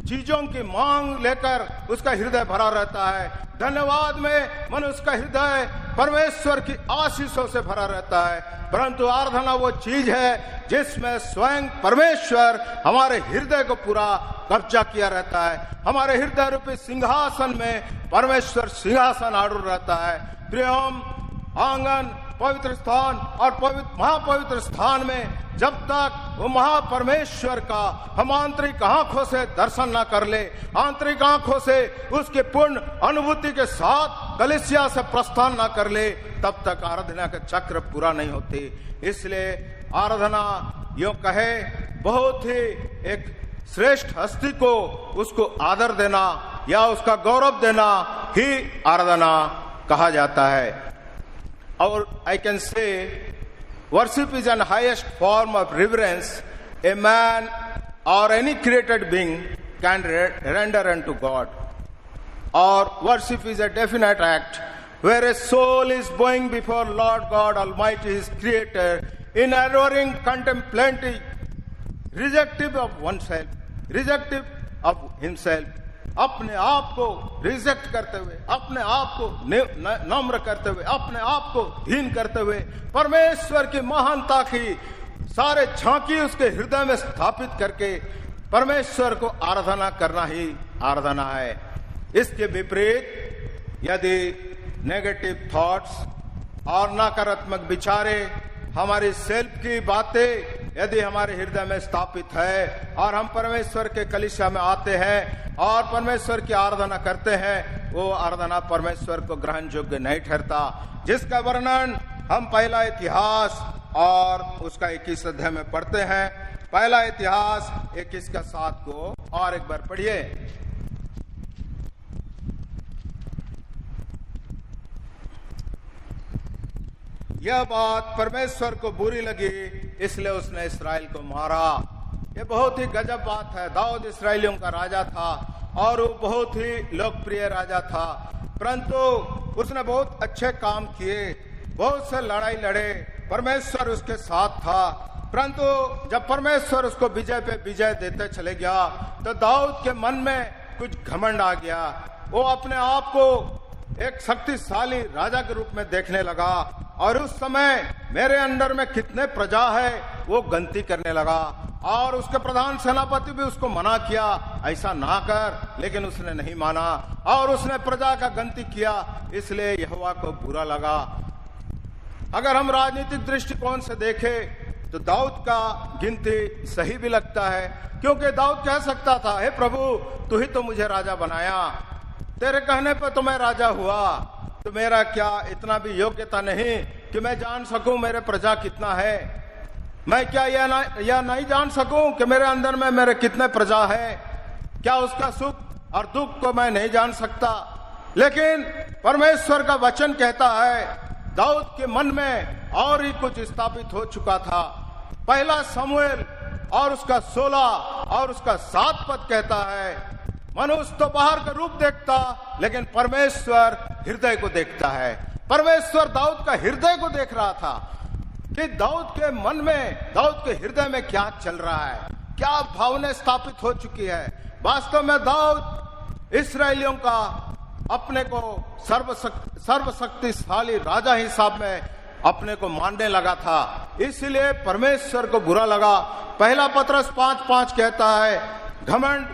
चीजों की मांग लेकर उसका हृदय भरा रहता है। धन्यवाद में मनुष्य का हृदय परमेश्वर की आशीषों से भरा रहता है, परंतु आराधना वो चीज है जिसमें स्वयं परमेश्वर हमारे हृदय को पूरा कब्जा किया रहता है। हमारे हृदय रूपी सिंहासन में परमेश्वर सिंहासन आरूढ़ रहता है। प्रियम, आंगन, पवित्र स्थान और महापवित्र स्थान में जब तक वो महापरमेश्वर का हम आंतरिक आंखों से दर्शन ना कर ले, आंतरिक आंखों से उसके पूर्ण अनुभूति के साथ कलीसिया से प्रस्थान ना कर ले, तब तक आराधना का चक्र पूरा नहीं होती। इसलिए आराधना यो कहे बहुत ही एक श्रेष्ठ हस्ती को उसको आदर देना या उसका गौरव देना ही आराधना कहा जाता है। और I can say worship is an highest form of reverence a man or any created being can render unto God. Or worship is a definite act where a soul is bowing before Lord God Almighty, His Creator, in adoring contemplative, rejective of oneself, rejective of himself, अपने आप को reject करते हुए, अपने आप को नम्र करते हुए, अपने आप को दीन करते हुए परमेश्वर की महानता की सारे झांकी उसके हृदय में स्थापित करके परमेश्वर को आराधना करना ही आराधना है। इसके विपरीत यदि नेगेटिव थॉट्स और नकारात्मक विचारे, हमारी सेल्फ की बातें यदि हमारे हृदय में स्थापित है और हम परमेश्वर के कलीसिया में आते हैं और परमेश्वर की आराधना करते हैं, वो आराधना परमेश्वर को ग्रहण योग्य नहीं ठहरता, जिसका वर्णन हम पहला इतिहास और उसका 21 अध्याय में पढ़ते हैं। पहला इतिहास 21 का 7 को और एक बार पढ़िए। यह बात परमेश्वर को बुरी लगी, इसलिए उसने इस्राएल को मारा। ये बहुत ही गजब बात है। दाऊद इस्राएलियों का राजा था और वो बहुत ही लोकप्रिय राजा था, परंतु उसने बहुत अच्छे काम किए, बहुत से लड़ाई लड़े, परमेश्वर उसके साथ था। परंतु जब परमेश्वर उसको विजय पे विजय देते चले गया तो दाऊद के मन में कुछ घमंड आ गया। वो अपने आप को एक शक्तिशाली राजा के रूप में देखने लगा और उस समय मेरे अंडर में कितने प्रजा है वो गिनती करने लगा। और उसके प्रधान सेनापति भी उसको मना किया, ऐसा ना कर, लेकिन उसने नहीं माना और उसने प्रजा का गिनती किया, इसलिए यहोवा को बुरा लगा। अगर हम राजनीतिक दृष्टिकोण से देखें तो दाऊद का गिनती सही भी लगता है, क्योंकि दाऊद कह सकता था, हे प्रभु तू ही तो मुझे राजा बनाया, तेरे कहने पर तो मैं राजा हुआ, तो मेरा क्या इतना भी योग्यता नहीं कि मैं जान सकूं मेरे प्रजा कितना है? मैं क्या यह नहीं जान सकूं कि मेरे अंदर में मेरे कितने प्रजा है? क्या उसका सुख और दुख को मैं नहीं जान सकता? लेकिन परमेश्वर का वचन कहता है दाऊद के मन में और ही कुछ स्थापित हो चुका था। पहला शमूएल और उसका 16 और उसका 7 पद कहता है, मनुष्य तो बाहर का रूप देखता, लेकिन परमेश्वर हृदय को देखता है। परमेश्वर दाऊद का हृदय को देख रहा था कि दाऊद के मन में, दाऊद के हृदय में क्या चल रहा है, क्या भावनाएं स्थापित हो चुकी है। वास्तव में दाऊद इस्राएलियों का अपने को सर्वशक्तिशाली राजा हिसाब में अपने को मानने लगा था, इसलिए परमेश्वर को बुरा लगा। पहला पत्रस 5:5 कहता है, घमंड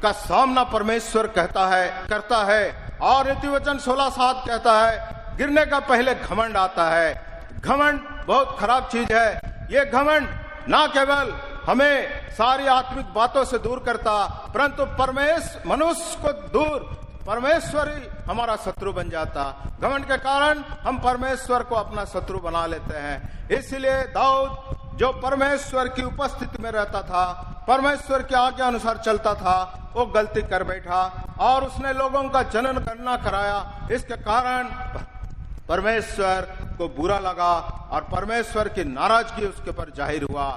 का सामना परमेश्वर करता है। और नीतिवचन 16:7 कहता है, गिरने का पहले घमंड आता है। घमंड बहुत खराब चीज है। ये घमंड ना केवल हमें सारी आत्मिक बातों से दूर करता, परंतु मनुष्य को दूर, परमेश्वर ही हमारा शत्रु बन जाता। घमंड के कारण हम परमेश्वर को अपना शत्रु बना लेते हैं। इसलिए दाऊद जो परमेश्वर की उपस्थिति में रहता था, परमेश्वर की आज्ञा अनुसार चलता था, वो गलती कर बैठा और उसने लोगों का जनगणना कराया। इसके कारण परमेश्वर को बुरा लगा और परमेश्वर की नाराजगी उसके ऊपर जाहिर हुआ।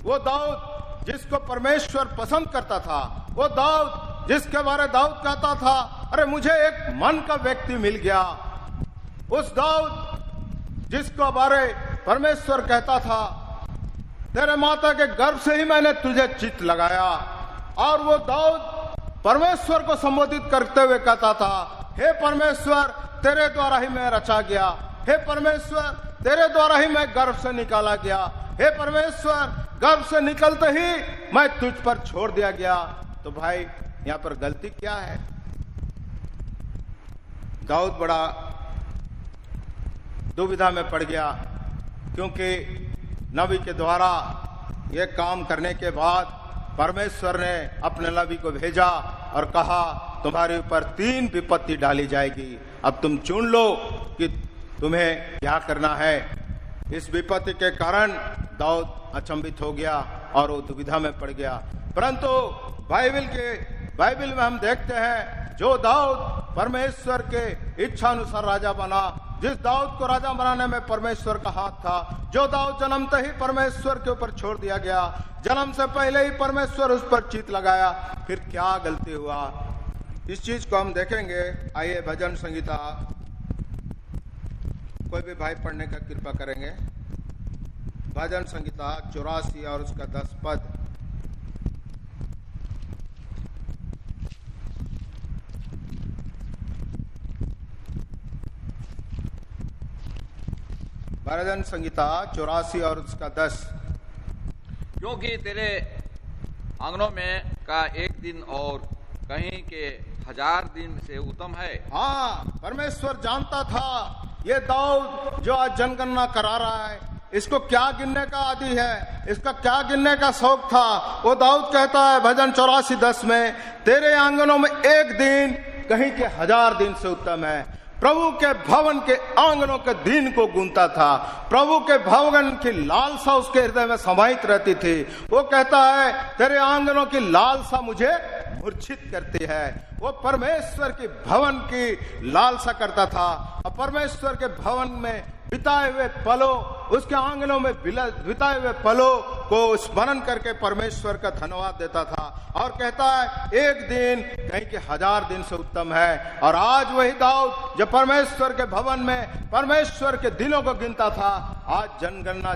वो दाऊद जिसको परमेश्वर पसंद करता था, वो दाऊद जिसके बारे दाऊद कहता था, अरे मुझे एक मन का व्यक्ति मिल गया, उस दाऊद जिसको बारे परमेश्वर कहता था, तेरे माता के गर्भ से ही मैंने तुझे चित्त लगाया। और वो दाऊद परमेश्वर को संबोधित करते हुए कहता था, हे परमेश्वर, तेरे द्वारा ही मैं रचा गया, हे परमेश्वर, तेरे द्वारा ही मैं गर्भ से निकाला गया, हे परमेश्वर, गर्भ से निकलते ही मैं तुझ पर छोड़ दिया गया। तो भाई यहाँ पर गलती क्या है? दाऊद बड़ा दुविधा में पड़ गया, क्योंकि नबी के द्वारा ये काम करने के बाद परमेश्वर ने अपने नबी को भेजा और कहा, तुम्हारे ऊपर 3 विपत्ति डाली जाएगी, अब तुम चुन लो कि तुम्हें क्या करना है। इस विपत्ति के कारण दाऊद अचंभित हो गया और वो दुविधा में पड़ गया। परंतु बाइबल में हम देखते हैं, जो दाऊद परमेश्वर के इच्छा अनुसार राजा बना, जिस दाऊद को राजा बनाने में परमेश्वर का हाथ था, जो दाऊद जन्मते ही परमेश्वर के ऊपर छोड़ दिया गया, जन्म से पहले ही परमेश्वर उस पर चित्त लगाया, फिर क्या गलती हुआ, इस चीज को हम देखेंगे। आइए भजन संगीता, कोई भी भाई पढ़ने का कृपा करेंगे। भजन संगीता 84 और उसका 10 पद। भजन संगीता 84 और उसका 10। क्योंकि तेरे आंगनों में का एक दिन और कहीं के 1000 दिन से उत्तम है। हाँ, परमेश्वर जानता था ये दाऊद जो आज जनगणना करा रहा है, इसको क्या गिनने का आदि है, इसका क्या गिनने का शौक था। वो दाऊद कहता है भजन 84:10 में, तेरे आंगनों में एक दिन कहीं के 1000 दिन से उत्तम है। प्रभु के भवन के आंगनों के दिन को गुनता था, प्रभु के भवन की लालसा उसके हृदय में समाहित रहती थी। वो कहता है, तेरे आंगनों की लालसा मुझे मूर्छित करती है। वो परमेश्वर की भवन की लालसा करता था और परमेश्वर के भवन में बिताए हुए पलों, उसके आंगनों में बिताए हुए पलों को स्मरण करके परमेश्वर का धन्यवाद देता था और कहता है, एक दिन कहीं के 1000 दिन से उत्तम है। और आज वही दाऊद जो परमेश्वर के भवन में परमेश्वर के दिनों को गिनता था, आज जनगणना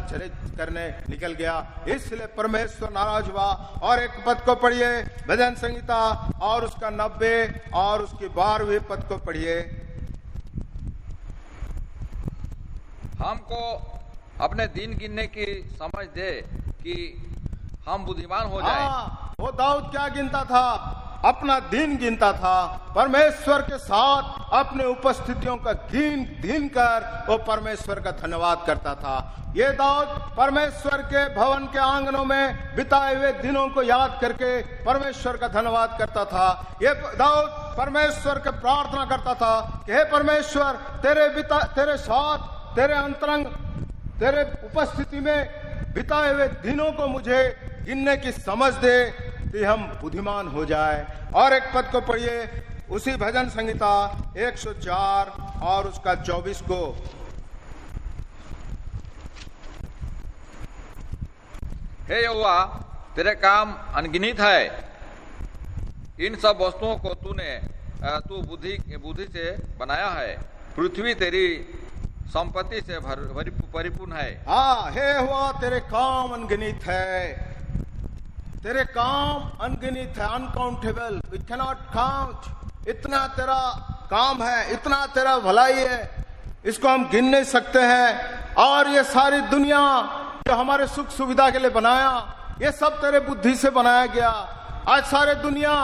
करने निकल गया, इसलिए परमेश्वर नाराज हुआ। और एक पद को पढ़िए, भजन संगीता और उसका 90 और उसकी 12वें पद को पढ़िए। हमको अपने दिन गिनने की समझ दे कि हम बुद्धिमान हो जाएं। हाँ, वो दाऊद क्या गिनता था? अपना दिन गिनता था, परमेश्वर के साथ अपने उपस्थितियों का गिन कर वो परमेश्वर का धन्यवाद करता था। ये दाऊद परमेश्वर के भवन के आंगनों में बिताए हुए दिनों को याद करके परमेश्वर का धन्यवाद करता था। ये दाऊद परमेश्वर के प्रार्थना करता था कि हे परमेश्वर, तेरे साथ, तेरे अंतरंग, तेरे उपस्थिति में बिताए हुए दिनों को मुझे गिनने की समझ दे कि हम बुद्धिमान हो जाए। और एक पद को पढ़िए, उसी भजन संगीता 104 और उसका 24 को। हे यहोवा, तेरे काम अनगिनत है। इन सब वस्तुओं को तू बुद्धि से बनाया है। पृथ्वी तेरी संपत्ति से परिपूर्ण है। हाँ, हे यहोवा, तेरे काम अनगिनत है, तेरे काम अनगिनत है, uncountable, we can not count. इतना तेरा काम है, इतना तेरा भलाई है, इसको हम गिन नहीं सकते हैं। और ये सारी दुनिया जो हमारे सुख सुविधा के लिए बनाया, ये सब तेरे बुद्धि से बनाया गया। आज सारे दुनिया,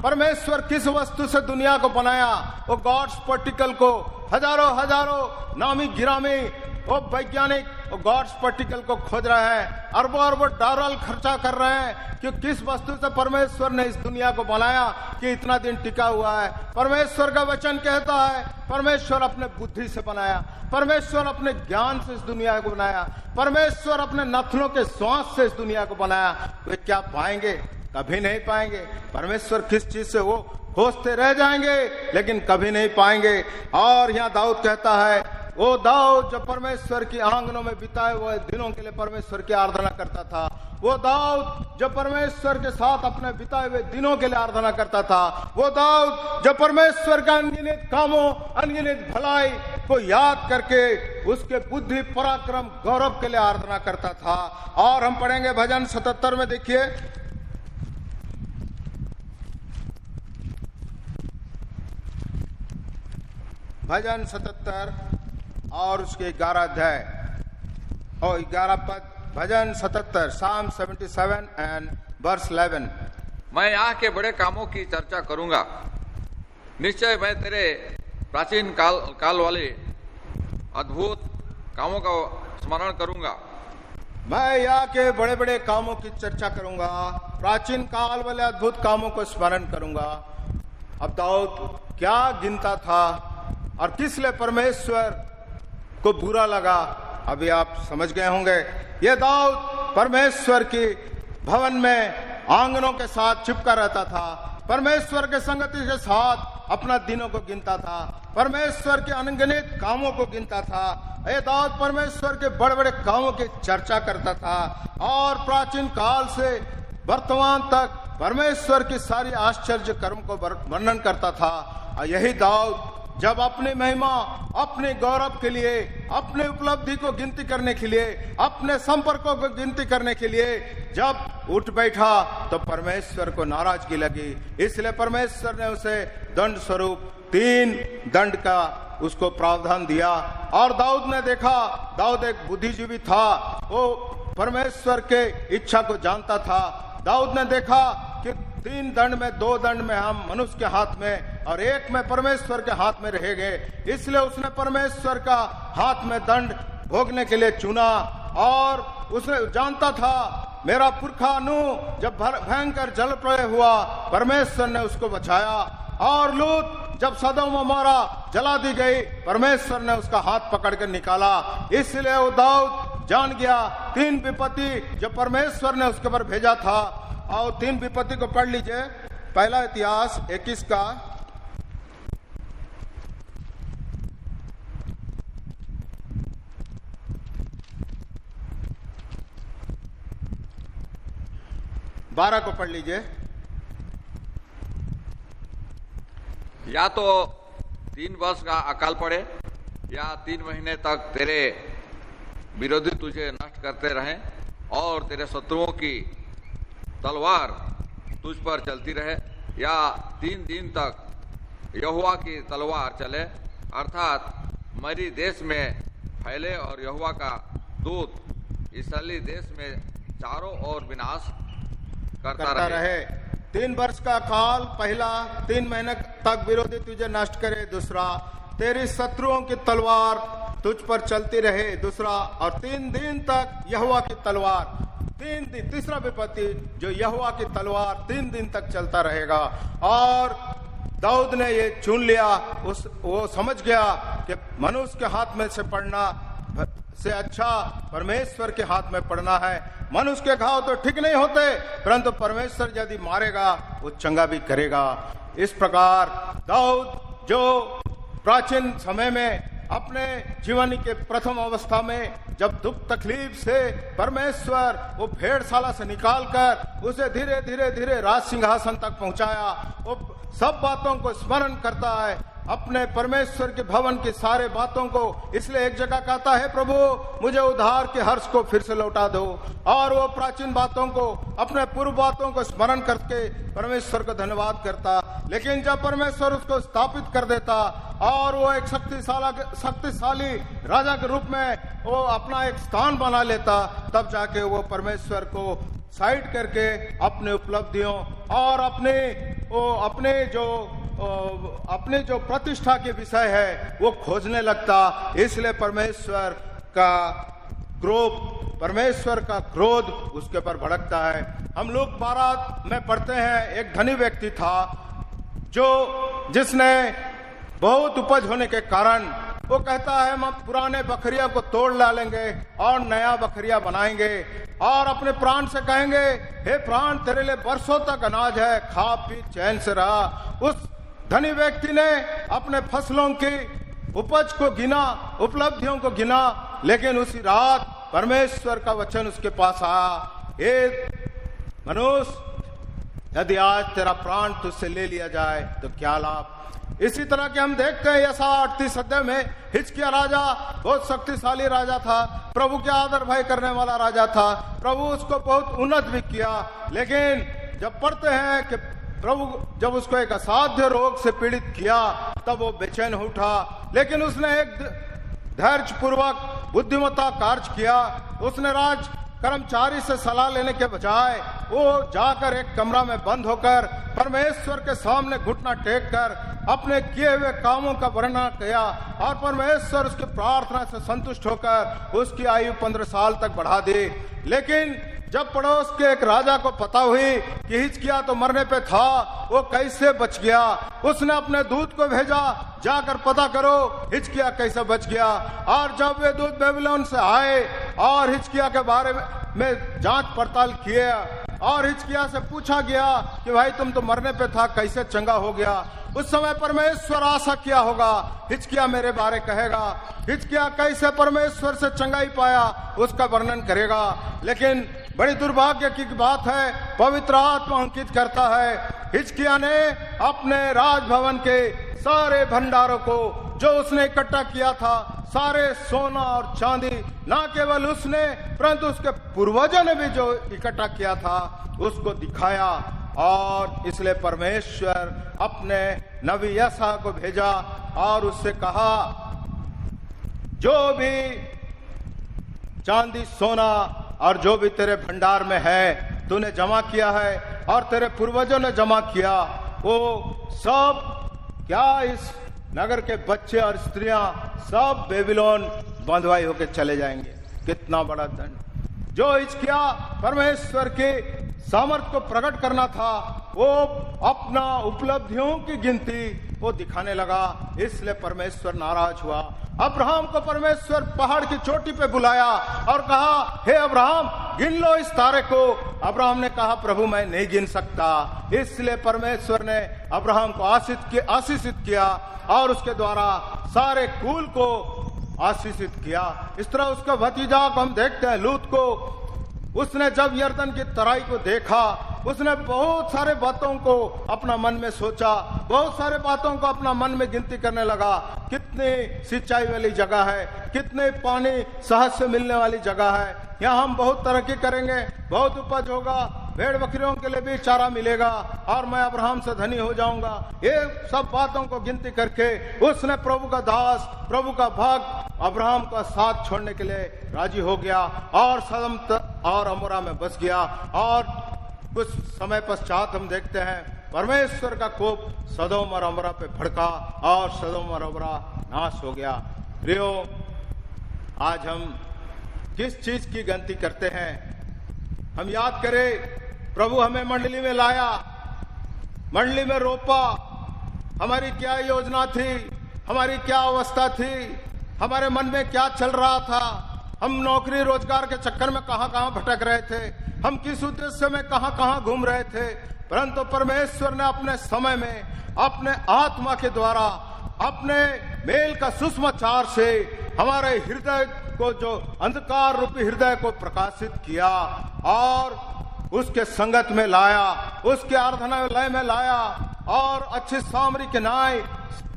परमेश्वर किस वस्तु से दुनिया को बनाया? वो गॉड्स पार्टिकल को हजारों नामी गिरामी वो वैज्ञानिक गॉड्स पार्टिकल को खोज रहे हैं, अरबों डॉलर खर्चा कर रहे हैं कि किस वस्तु से परमेश्वर ने इस दुनिया को बनाया कि इतना दिन टिका हुआ है। परमेश्वर का वचन कहता है परमेश्वर अपने बुद्धि से बनाया, परमेश्वर अपने ज्ञान से इस दुनिया को बनाया, परमेश्वर अपने नथनों के श्वास से इस दुनिया को बनाया। वे क्या पाएंगे? कभी नहीं पाएंगे। परमेश्वर किस चीज से वो खोजते रह जाएंगे लेकिन कभी नहीं पाएंगे। और यहाँ दाऊद कहता है, वो दाऊद जो परमेश्वर की आंगनों में बिताए हुए दिनों के लिए परमेश्वर की आराधना करता था, वो दाऊद जो परमेश्वर के साथ अपने बिताए हुए दिनों के लिए आराधना करता था, वो दाऊद जो परमेश्वर का अनगिनत कामों, अनगिनत भलाई को याद करके उसके बुद्धि, पराक्रम, गौरव के लिए आराधना करता था। और हम पढ़ेंगे भजन 77 में, देखिए भजन 77 और उसके 11 अध्याय और 11 पद। भजन 77, Psalm 77 and verse 11। मैं यहाँ के बड़े कामों की चर्चा करूंगा, निश्चय मैं तेरे प्राचीन काल वाले अद्भुत कामों का स्मरण करूंगा। मैं यहाँ के बड़े बड़े कामों की चर्चा करूंगा, प्राचीन काल वाले अद्भुत कामों को स्मरण करूंगा। अब दाऊद क्या गिनता था और किस लिए परमेश्वर को बुरा लगा, अभी आप समझ गए होंगे। ये दाऊद परमेश्वर की भवन में आंगनों के साथ चिपका रहता था, परमेश्वर के संगति के साथ अपना दिनों को गिनता था, परमेश्वर के अनगिनत कामों को गिनता था। ये दाऊद परमेश्वर के बड़े बड़े कामों की चर्चा करता था और प्राचीन काल से वर्तमान तक परमेश्वर की सारी आश्चर्य कर्म को वर्णन करता था। और यही दाऊद जब अपनी महिमा, अपने गौरव के लिए, अपने उपलब्धि को गिनती करने के लिए, अपने संपर्कों को गिनती करने के लिए जब उठ बैठा तो परमेश्वर को नाराजगी लगी। इसलिए परमेश्वर ने उसे दंड स्वरूप 3 दंड का उसको प्रावधान दिया। और दाऊद ने देखा, दाऊद एक बुद्धिजीवी था, वो परमेश्वर के इच्छा को जानता था। दाऊद ने देखा कि 3 दंड में 2 दंड में हम मनुष्य के हाथ में और 1 में परमेश्वर के हाथ में रहेंगे, इसलिए उसने परमेश्वर का हाथ में दंड भोगने के लिए चुना। और उसने जानता था मेरा पुरखा नूह जब भयंकर जल प्रलय हुआ परमेश्वर ने उसको बचाया, और लूत जब सदोम अमोरा जला दी गई परमेश्वर ने उसका हाथ पकड़ कर निकाला। इसलिए वो दाऊद जान गया 3 विपत्ति जो परमेश्वर ने उसके ऊपर भेजा था। और 3 विपत्ति को पढ़ लीजिए। पहला इतिहास 21 का 12 को पढ़ लीजिए। या तो 3 वर्ष का अकाल पड़े या 3 महीने तक तेरे विरोधी तुझे नष्ट करते रहें और तेरे शत्रुओं की तलवार तुझ पर चलती रहे, या 3 दिन तक यहोवा की तलवार चले, अर्थात मरी देश में फैले और यहोवा का दूत इसराइली देश में चारों ओर विनाश करता रहे। 3 वर्ष का काल, पहला 3 महीने तक विरोधी तुझे नष्ट करे, दूसरा तेरी शत्रुओं की तलवार तुझ पर चलती रहे, दूसरा, और 3 दिन तक यहोवा की तलवार, 3 दिन, तीसरा विपत्ति जो यहोवा की तलवार 3 दिन तक चलता रहेगा। और दाऊद ने ये चुन लिया, वो समझ गया कि मनुष्य के हाथ में से पड़ना से अच्छा परमेश्वर के हाथ में पड़ना है। मनुष्य के घाव तो ठीक नहीं होते, परंतु परमेश्वर यदि मारेगा वो चंगा भी करेगा। इस प्रकार दाऊद जो प्राचीन समय में अपने जीवन के प्रथम अवस्था में जब दुख तकलीफ से परमेश्वर वो भेड़शाला से निकालकर उसे धीरे धीरे धीरे राज सिंहासन तक पहुंचाया, वो सब बातों को स्मरण करता है, अपने परमेश्वर के भवन की सारे बातों को। इसलिए एक जगह कहता है, प्रभु मुझे उद्धार के हर्ष को फिर से लौटा दो, और वो प्राचीन बातों को, अपने पूर्व बातों को स्मरण करके परमेश्वर को धन्यवाद करता। लेकिन जब परमेश्वर उसको स्थापित कर देता और वो एक शक्तिशाली राजा के रूप में वो अपना एक स्थान बना लेता, तब जाके वो परमेश्वर को साइड करके अपने उपलब्धियों और अपने जो प्रतिष्ठा के विषय है वो खोजने लगता। इसलिए परमेश्वर का क्रोध उसके ऊपर भड़कता है। हम लोग 12 में पढ़ते हैं, एक धनी व्यक्ति था जिसने बहुत उपज होने के कारण वो कहता है, हम पुराने बकरिया को तोड़ डालेंगे और नया बकरिया बनाएंगे और अपने प्राण से कहेंगे, हे प्राण तेरे लिए बरसों तक अनाज है, खा पी चैन से रहा। उस धनी व्यक्ति ने अपने फसलों की उपज को गिना, उपलब्धियों को गिना, लेकिन उसी रात परमेश्वर का वचन उसके पास आया, हे मनुष्य यदि आज तेरा प्राण तुझसे ले लिया जाए तो क्या लाभ। इसी तरह के हम देखते हैं यशायाह 38 अध्याय में हिजकिय्याह राजा बहुत शक्तिशाली राजा था, प्रभु के आदर भय करने वाला राजा था, प्रभु उसको बहुत उन्नत भी किया। लेकिन जब पढ़ते हैं कि प्रभु जब उसको एक असाध्य रोग से पीड़ित किया तब वो बेचैन उठा, लेकिन उसने एक धैर्य पूर्वक बुद्धिमत्ता कार्य किया। उसने राज कर्मचारी से सलाह लेने के बजाय वो जाकर एक कमरा में बंद होकर परमेश्वर के सामने घुटना टेक कर अपने किए हुए कामों का वर्णन किया, और परमेश्वर उसकी प्रार्थना से संतुष्ट होकर उसकी आयु 15 साल तक बढ़ा दी। लेकिन जब पड़ोस के एक राजा को पता हुई कि हिजकिय्याह तो मरने पे था, वो कैसे बच गया, उसने अपने दूत को भेजा, जाकर पता करो हिजकिय्याह कैसे बच गया। और जब वे दूत बेबीलोन से आए और हिजकिय्याह के बारे में जांच पड़ताल किए और हिजकिय्याह से पूछा गया कि भाई तुम तो मरने पे था, कैसे चंगा हो गया। उस समय परमेश्वर आशा किया होगा हिजकिय्याह मेरे बारे कहेगा, हिजकिय्याह कैसे परमेश्वर से चंगाई पाया उसका वर्णन करेगा। लेकिन बड़ी दुर्भाग्य की बात है, पवित्र आत्मा अंकित करता है, हिजकिय्याह ने अपने राजभवन के सारे भंडारों को जो उसने इकट्ठा किया था, सारे सोना और चांदी, ना केवल उसने परंतु उसके पूर्वजों ने भी जो इकट्ठा किया था उसको दिखाया। और इसलिए परमेश्वर अपने नबी यशायाह को भेजा और उससे कहा, जो भी चांदी सोना और जो भी तेरे भंडार में है तूने जमा किया है और तेरे पूर्वजों ने जमा किया, वो सब क्या इस नगर के बच्चे और स्त्रियां सब बेबीलोन बंधवाई होकर चले जाएंगे। कितना बड़ा दंड। जो हिजकिय्याह परमेश्वर के सामर्थ्य को प्रकट करना था, वो अपना उपलब्धियों की गिनती वो दिखाने लगा, इसलिए परमेश्वर नाराज हुआ। अब्राहम को परमेश्वर पहाड़ की चोटी पे बुलाया और कहा, हे अब्राहम गिन लो इस तारे को। अब्राहम ने कहा, प्रभु मैं नहीं गिन सकता। इसलिए परमेश्वर ने अब्राहम को आशीषित किया और उसके द्वारा सारे कुल को आशीषित किया। इस तरह उसका भतीजा को हम देखते हैं, लूत को, उसने जब यर्दन की तराई को देखा, उसने बहुत सारे बातों को अपना मन में सोचा, बहुत सारे बातों को अपना मन में गिनती करने लगा। कितनी सिंचाई वाली जगह है, कितने पानी सहज से मिलने वाली जगह है, यहाँ हम बहुत तरक्की करेंगे, बहुत उपज होगा, भेड़ बकरियों के लिए भी चारा मिलेगा और मैं अब्राहम से धनी हो जाऊंगा। ये सब बातों को गिनती करके उसने प्रभु का दास, प्रभु का भक्त अब्राहम का साथ छोड़ने के लिए राजी हो गया और सदम और अमोरा में बस गया। और कुछ समय पश्चात हम देखते हैं परमेश्वर का कोप सदोम और अमोरा पे भड़का और सदोम और अमोरा नाश हो गया। प्रियो, आज हम किस चीज की गिनती करते हैं? हम याद करें, प्रभु हमें मंडली में लाया, मंडली में रोपा, हमारी क्या योजना थी, हमारी क्या अवस्था थी, हमारे मन में क्या चल रहा था, हम नौकरी रोजगार के चक्कर में कहां कहां भटक रहे थे, हम किस उद्देश्य में कहां कहां घूम रहे थे। परंतु परमेश्वर ने अपने समय में अपने आत्मा के द्वारा, अपने मेल का सुसमाचार से हमारे हृदय को, जो अंधकार रूपी हृदय को प्रकाशित किया और उसके संगत में लाया, उसके आराधनालय में लाया और अच्छी सामरी के नाई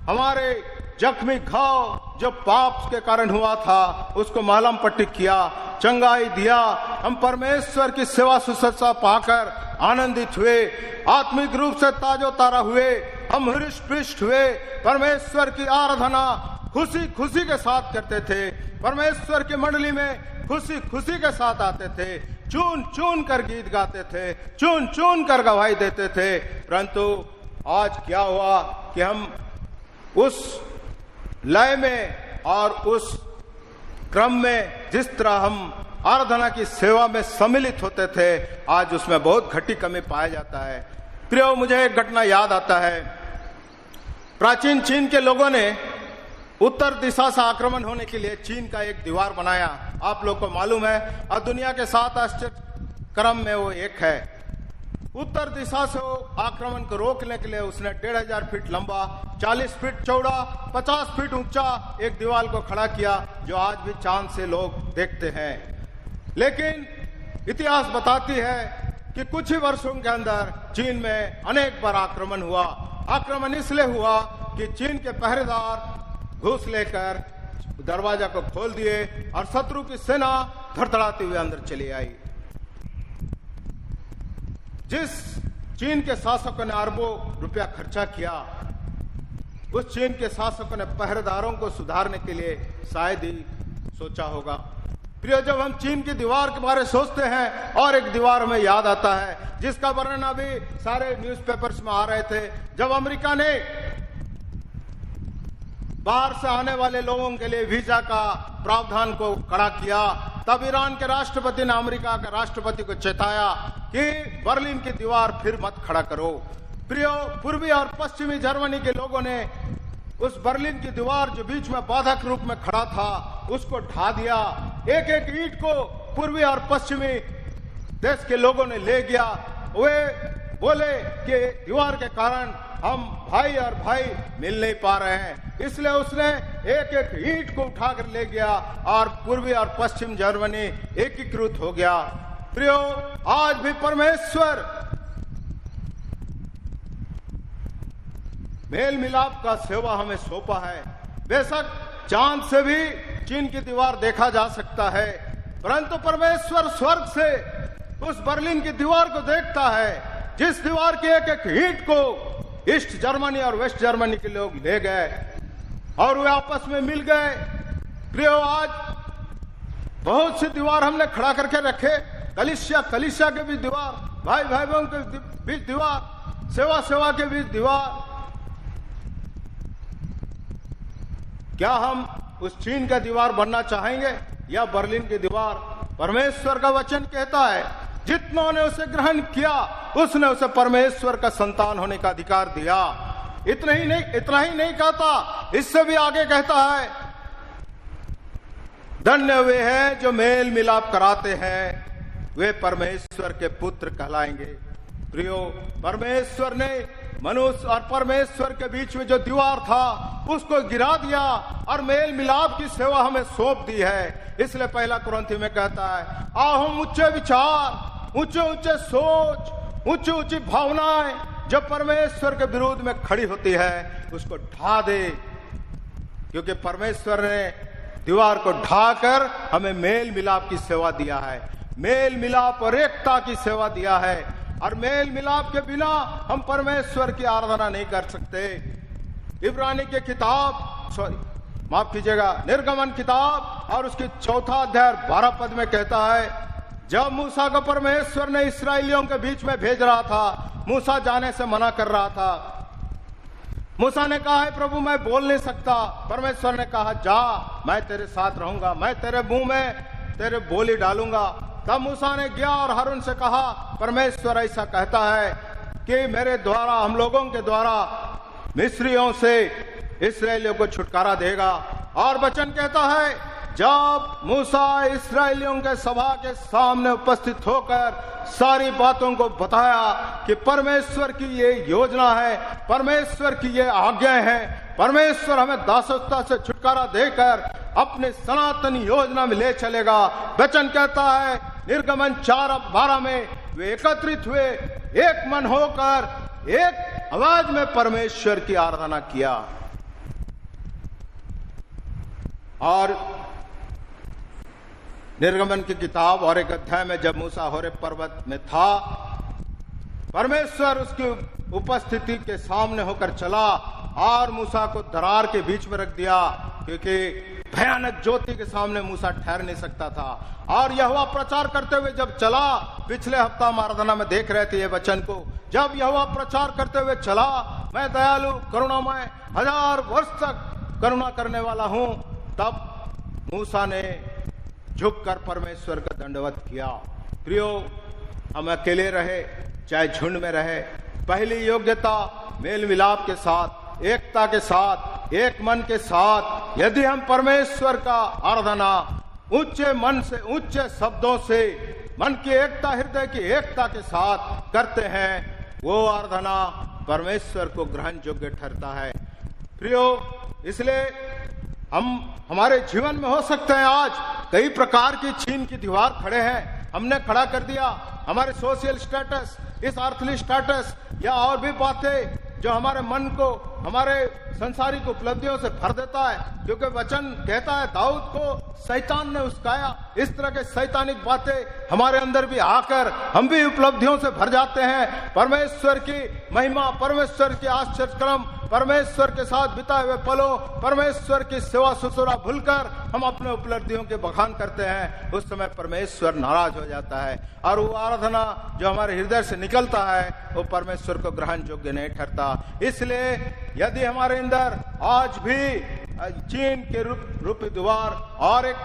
हमारे जख्मी घाव जो पाप के कारण हुआ था उसको मालम पट्टी किया, चंगाई दिया। हम परमेश्वर की सेवा शुश्रूषा पाकर आनंदित हुए, आत्मिक रूप से ताजो तारा हुए, हम हृष्ट पुष्ट हुए। परमेश्वर की आराधना खुशी खुशी के साथ करते थे, परमेश्वर की मंडली में खुशी खुशी के साथ आते थे, चुन चुन कर गीत गाते थे, चुन चुन कर गवाही देते थे। परंतु आज क्या हुआ कि हम उस लय में और उस क्रम में जिस तरह हम आराधना की सेवा में सम्मिलित होते थे, आज उसमें बहुत घटी कमी पाया जाता है। प्रियो, मुझे एक घटना याद आता है। प्राचीन चीन के लोगों ने उत्तर दिशा से आक्रमण होने के लिए चीन का एक दीवार बनाया, आप लोग को मालूम है, और दुनिया के 7 आश्चर्य क्रम में वो एक है। उत्तर दिशा से वो आक्रमण को रोकने के लिए उसने 1500 फीट लंबा, 40 फीट चौड़ा, 50 फीट ऊंचा एक दीवार को खड़ा किया, जो आज भी चांद से लोग देखते हैं। लेकिन इतिहास बताती है कि कुछ ही वर्षों के अंदर चीन में अनेक बार आक्रमण हुआ। आक्रमण इसलिए हुआ कि चीन के पहरेदार घूस लेकर दरवाजा को खोल दिए और शत्रु की सेना धड़धड़ाते हुए अंदर चली आई। जिस चीन के शासकों ने अरबों रुपया खर्चा किया, उस चीन के शासकों ने पहरेदारों को सुधारने के लिए शायद ही सोचा होगा। प्रिय, जब हम चीन की दीवार के बारे में सोचते हैं और एक दीवार हमें याद आता है जिसका वर्णन अभी सारे न्यूज़पेपर्स में आ रहे थे। जब अमेरिका ने बाहर से आने वाले लोगों के लिए वीजा का प्रावधान को कड़ा किया, तब ईरान के राष्ट्रपति ने अमेरिका के राष्ट्रपति को चेताया कि बर्लिन की दीवार फिर मत खड़ा करो। प्रियो, पूर्वी और पश्चिमी जर्मनी के लोगों ने उस बर्लिन की दीवार जो बीच में बाधक रूप में खड़ा था उसको ढा दिया। एक एक ईंट को पूर्वी और पश्चिमी देश के लोगों ने ले गया। वे बोले कि दीवार के कारण हम भाई और भाई मिल नहीं पा रहे हैं, इसलिए उसने एक एक ईंट को उठाकर ले गया और पूर्वी और पश्चिम जर्मनी एकीकृत हो गया। प्रियो, आज भी परमेश्वर मेल मिलाप का सेवा हमें सौंपा है। बेशक चांद से भी चीन की दीवार देखा जा सकता है, परंतु परमेश्वर स्वर्ग से उस बर्लिन की दीवार को देखता है, जिस दीवार की एक एक ईंट को ईस्ट जर्मनी और वेस्ट जर्मनी के लोग ले गए और वे आपस में मिल गए। प्रियो, आज बहुत सी दीवार हमने खड़ा करके रखे, कलिसिया के बीच दीवार, भाई भाइयों के बीच दीवार, सेवा के बीच दीवार। क्या हम उस चीन का दीवार बनना चाहेंगे या बर्लिन की दीवार? परमेश्वर का वचन कहता है, जितनों ने उसे ग्रहण किया उसने उसे परमेश्वर का संतान होने का अधिकार दिया। इतना ही नहीं कहता, इससे भी आगे कहता है, धन्य वे हैं जो मेल मिलाप कराते हैं, वे परमेश्वर के पुत्र कहलाएंगे। प्रियो, परमेश्वर ने मनुष्य और परमेश्वर के बीच में जो दीवार था उसको गिरा दिया और मेल मिलाप की सेवा हमें सौंप दी है। इसलिए पहला कुरिन्थी में कहता है, आओ हम ऊंचे विचार, ऊंचे ऊंचे सोच, ऊंची ऊंची भावनाएं जब परमेश्वर के विरोध में खड़ी होती है उसको ढा दे, क्योंकि परमेश्वर ने दीवार को ढाकर हमें मेल मिलाप की सेवा दिया है, मेल मिलाप और एकता की सेवा दिया है। और मेल मिलाप के बिना हम परमेश्वर की आराधना नहीं कर सकते। इब्रानी के किताब, माफ कीजिएगा, निर्गमन किताब और उसकी 4 अध्याय 12 पद में कहता है, जब मूसा को परमेश्वर ने इस्राएलियों के बीच में भेज रहा था, मूसा जाने से मना कर रहा था। मूसा ने कहा, है प्रभु मैं बोल नहीं सकता। परमेश्वर ने कहा, जा, मैं तेरे साथ रहूंगा, मैं तेरे मुंह में तेरे बोली डालूंगा। तब मूसा ने गया और हारून से कहा, परमेश्वर ऐसा कहता है कि मेरे द्वारा, हम लोगों के द्वारा मिस्रियों से इस्राएलियों को छुटकारा देगा। और वचन कहता है, जब मूसा इस्राएलियों के सभा के सामने उपस्थित होकर सारी बातों को बताया, कि परमेश्वर की ये योजना है, परमेश्वर की ये आज्ञा है। परमेश्वर हमें दासत्व से छुटकारा देकर अपने सनातन योजना में ले चलेगा। वचन कहता है निर्गमन 4:12 में वे एकत्रित हुए, एक मन होकर एक आवाज में परमेश्वर की आराधना किया। और निर्गमन की किताब और एक अध्याय में जब मूसा होरेब पर्वत में था, परमेश्वर उसकी उपस्थिति के सामने होकर चला और मूसा को दरार के बीच में रख दिया, क्योंकि भयानक ज्योति के सामने मूसा ठहर नहीं सकता था। और यहोवा प्रचार करते हुए जब चला, पिछले हफ्ता हम आराधना में देख रहे थे ये वचन को, जब यहोवा प्रचार करते हुए चला, मैं दयालु करुणामय 1000 वर्ष तक करुणा करने वाला हूं, तब मूसा ने झुककर परमेश्वर का दंडवत किया। प्रियो, हम अकेले रहे चाहे झुंड में रहे, पहली योग्यता मेल मिलाप के साथ, एकता के साथ, एक मन के साथ यदि हम परमेश्वर का आराधना ऊंचे मन से, ऊंचे शब्दों से, मन की एकता, हृदय की एकता के साथ करते हैं, वो आराधना परमेश्वर को ग्रहण योग्य ठहरता है। प्रियो, इसलिए हमारे जीवन में हो सकते हैं आज कई प्रकार की छीन की दीवार खड़े हैं, हमने खड़ा कर दिया हमारे सोशल स्टेटस, इस अर्थली स्टेटस या और भी बातें जो हमारे मन को हमारे संसारिक उपलब्धियों से भर देता है। क्योंकि वचन कहता है दाऊद को शैतान ने उस्काया। इस तरह के शैतानिक बातें हमारे अंदर भी आकर हम भी उपलब्धियों से भर जाते हैं। परमेश्वर की महिमा, परमेश्वर के आश्चर्य कर्म, परमेश्वर के साथ बिताए हुए पलों, परमेश्वर की सेवा सुसुरा भूलकर हम अपने उपलब्धियों के बखान करते हैं। उस समय परमेश्वर नाराज हो जाता है और वो आराधना जो हमारे हृदय से निकलता है वो परमेश्वर को ग्रहण योग्य नहीं ठहरता। इसलिए यदि हमारे अंदर आज भी चीन के रूपी दीवार, और एक